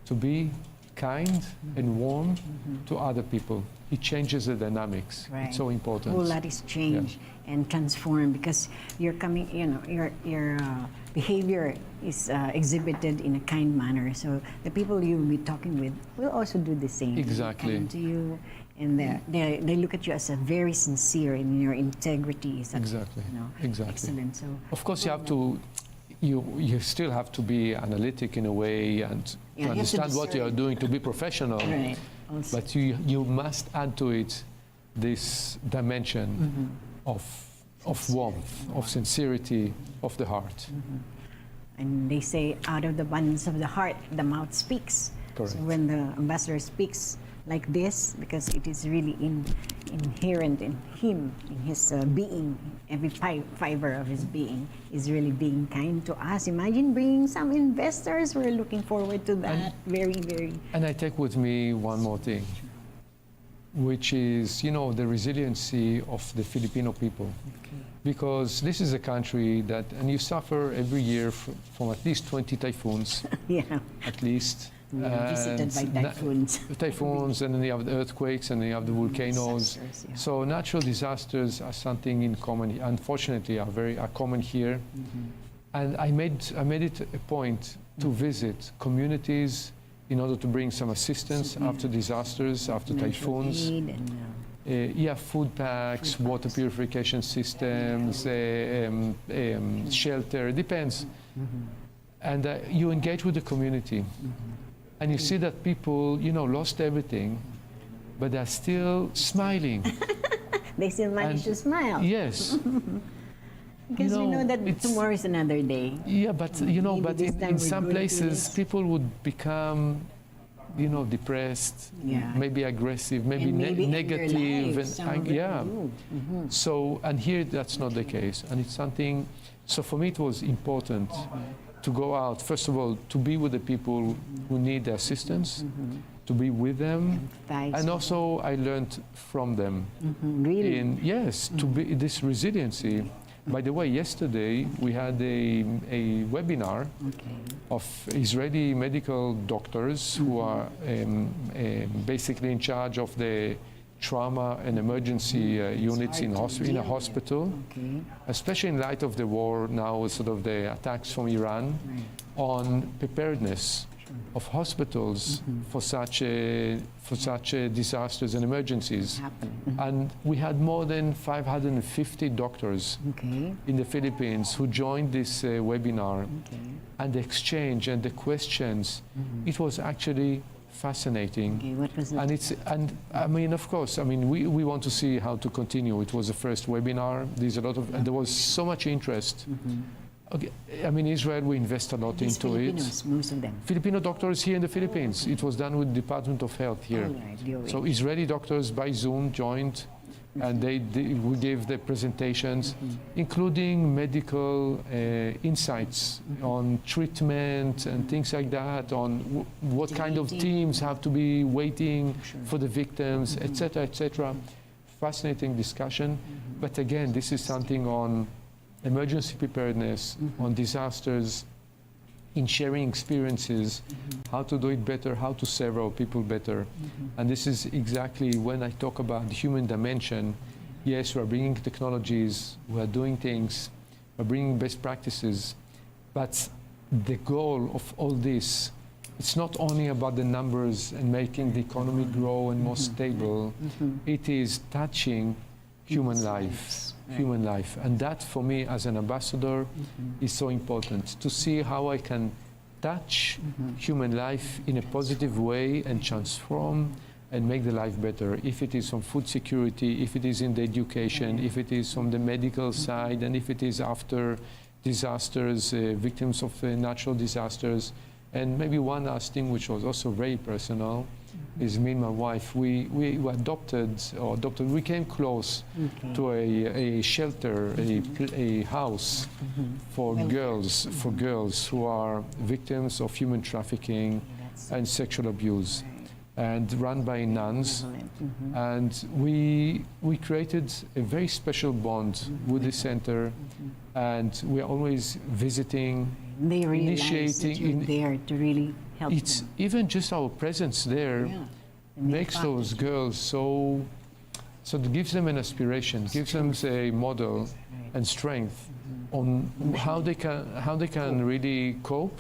to be kind and warm to other people. It changes the dynamics. Right. It's so important. A whole lot is changed and transformed because you're coming, your behavior is exhibited in a kind manner. So the people you'll be talking with will also do the same. Exactly. And to you, and they look at you as a very sincere in your integrity. Is Exactly. Exactly. Excellent. So of course, you have to. You still have to be analytic in a way and to understand what you are doing to be professional. Right. But you must add to it this dimension of warmth, of sincerity, of the heart. And they say, out of the abundance of the heart, the mouth speaks. Correct. So when the ambassador speaks like this, because it is really inherent in him, in his being, every fiber of his being is really being kind to us. Imagine bringing some investors. We're looking forward to that. Very, very. And I take with me one more thing, which is, the resiliency of the Filipino people. Because this is a country that, and you suffer every year from at least 20 typhoons, at least. We are visited by typhoons. Typhoons, and then you have the earthquakes, and then you have the volcanoes. So natural disasters are something in common. Unfortunately, are common here. And I made it a point to visit communities in order to bring some assistance after disasters, after typhoons. Food packs, water purification systems, shelter. It depends. And you engage with the community. And you see that people, lost everything, but they're still smiling. They still manage to smile. Yes. Because you know that tomorrow is another day. Yeah, but but in some places people would become, depressed, maybe aggressive, maybe negative, So, and here that's not the case, and it's something. So for me, it was important to go out, first of all, to be with the people who need the assistance, to be with them, and also I learned from them. Really? To be this resiliency. By the way, yesterday we had a webinar of Israeli medical doctors who are basically in charge of the trauma and emergency units in a hospital, especially in light of the war now, sort of the attacks from Iran, on preparedness of hospitals for such disasters and emergencies. And we had more than 550 doctors in the Philippines who joined this webinar, and the exchange and the questions, it was actually fascinating. What was it? Of course, we want to see how to continue. It was the first webinar. There was so much interest. Israel, we invest a lot into Filipinos, it. most of them. Filipino doctors here in the Philippines. It was done with the Department of Health here. DWIZ. So Israeli doctors by Zoom joined, and we gave the presentations, including medical insights on treatment and things like that, on what kind of teams have to be waiting for the victims, etc., etc. Fascinating discussion. But again, this is something on emergency preparedness, on disasters, in sharing experiences, how to do it better, how to serve our people better. And this is exactly when I talk about the human dimension. Yes, we're bringing technologies, we're doing things, we're bringing best practices, but the goal of all this, it's not only about the numbers and making the economy grow and more stable, it is touching human life. Human life. And that, for me, as an ambassador, is so important, to see how I can touch human life in a positive way and transform and make the life better. If it is from food security, if it is in the education, if it is from the medical side, and if it is after disasters, victims of natural disasters. And maybe one last thing, which was also very personal, is me and my wife. We we came close to a shelter, a house for girls who are victims of human trafficking and sexual abuse, and run by nuns. And we created a very special bond with the center, and we're always visiting, they realize initiating, that you're there to really help it's them. even just our presence there makes those girls so it gives them an aspiration, gives them a model and strength on how they can really cope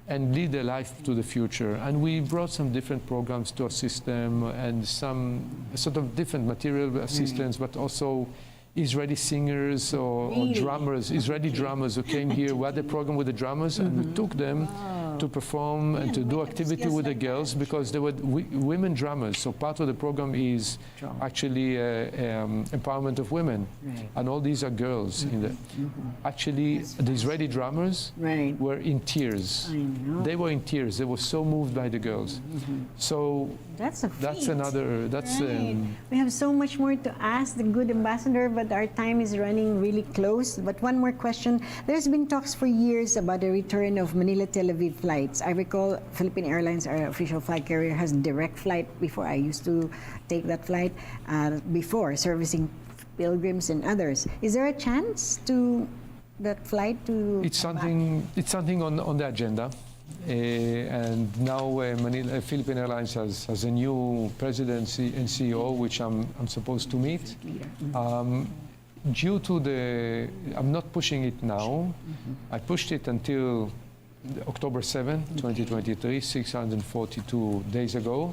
and lead their life to the future. And we brought some different programs to assist them, and some sort of different material assistance, but also Israeli singers or drummers, Israeli drummers who came here. We had a program with the drummers, and we took them to perform and to do activity with the girls, because there were women drummers. So part of the program is actually empowerment of women, and all these are girls. Actually, the Israeli drummers were in tears. They were in tears. They were so moved by the girls. So that's a feat. That's another. We have so much more to ask the good ambassador, but our time is running really close. But one more question. There's been talks for years about the return of Manila-Tel Aviv flights. I recall Philippine Airlines, our official flight carrier, has direct flight. Before, I used to take that flight before servicing pilgrims and others. Is there a chance to that flight to? It's something on the agenda. And now Philippine Airlines has a new president and CEO, which I'm supposed to meet. Due to I'm not pushing it now. I pushed it until October 7, 2023, 642 days ago.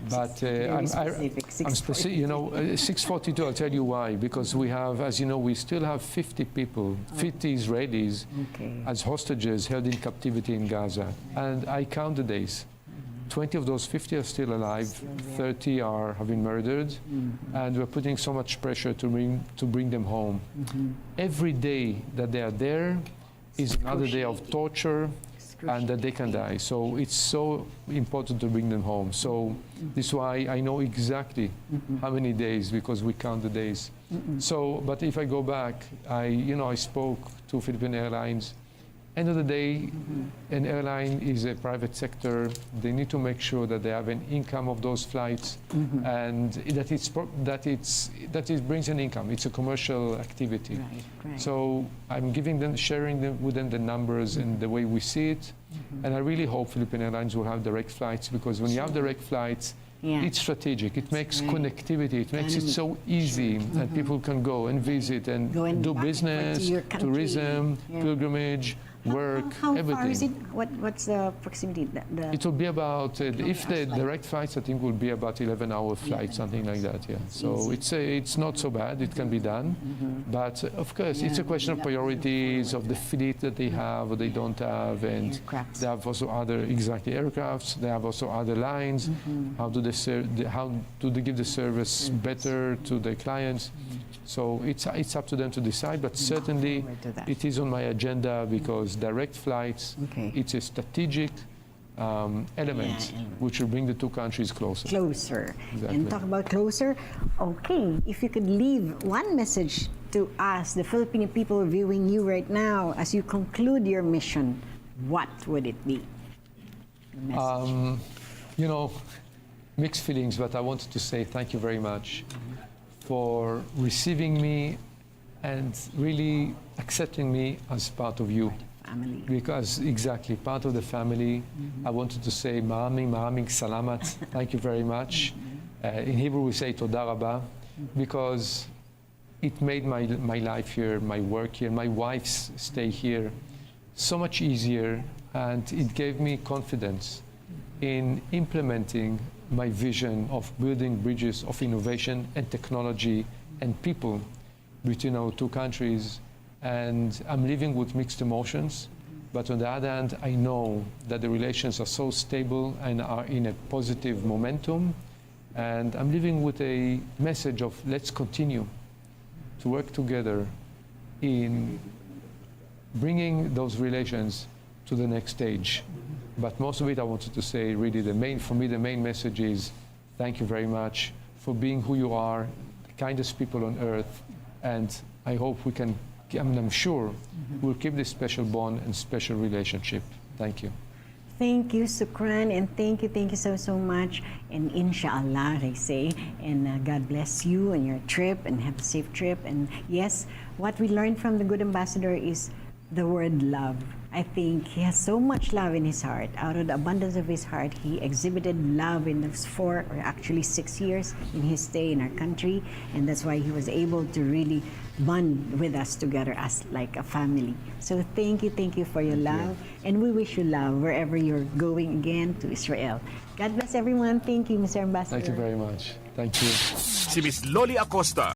But I'm specific. 642. I'll tell you why. Because we have, as you know, we still have 50 people, 50 Israelis as hostages held in captivity in Gaza. And I count the days. 20 of those 50 are still alive, 30 have been murdered, and we're putting so much pressure to bring them home. Every day that they are there is another day of torture, and that they can die. So it's so important to bring them home. So this is why I know exactly how many days, because we count the days. So, but if I go back, I spoke to Philippine Airlines. End of the day, an airline is a private sector. They need to make sure that they have an income of those flights, and that it brings an income. It's a commercial activity. Right. So I'm sharing with them the numbers and the way we see it. And I really hope Philippine Airlines will have direct flights, because when you have direct flights, it's strategic. It makes connectivity. It makes it so easy that people can go and visit and do business, tourism, pilgrimage, work, how everything. Far is it? What's the proximity? It will be about, if the direct flights, I think will be about 11-hour flights, something like that, So it's not so bad, it can be done. But of course, it's a question of priorities, of the fleet that they have or they don't have, and they have also other, aircrafts, they have also other lines. How do they give the service better to their clients? So it's up to them to decide, but certainly it is on my agenda, because direct flights, it's a strategic element which will bring the two countries closer. Closer. Exactly. And talk about closer. Okay, if you could leave one message to us, the Filipino people viewing you right now, as you conclude your mission, what would it be? You know, mixed feelings, but I wanted to say thank you very much for receiving me and really accepting me as part of you. Family. Because exactly, part of the family. I wanted to say maraming salamat. Thank you very much. In Hebrew we say toda rabba, because it made my life here, my work here, my wife's stay here so much easier, and it gave me confidence in implementing my vision of building bridges of innovation and technology and people between our two countries. And I'm living with mixed emotions, but on the other hand, I know that the relations are so stable and are in a positive momentum, and I'm living with a message of let's continue to work together in bringing those relations to the next stage. But most of it, I wanted to say, really, for me, the main message is thank you very much for being who you are, the kindest people on earth, and I hope we can, I'm sure, we'll keep this special bond and special relationship. Thank you. Thank you, Sukran, and thank you so much. And inshallah, I say, and God bless you and your trip, and have a safe trip. And yes, what we learned from the good ambassador is the word love. I think he has so much love in his heart. Out of the abundance of his heart, he exhibited love in those 4 or actually 6 years in his stay in our country, and that's why he was able to really bond with us together as like a family. So thank you for your love, and we wish you love wherever you're going again to Israel. God bless everyone. Thank you, Mr. Ambassador. Thank you very much. Thank you. Si Miss Loli Acosta,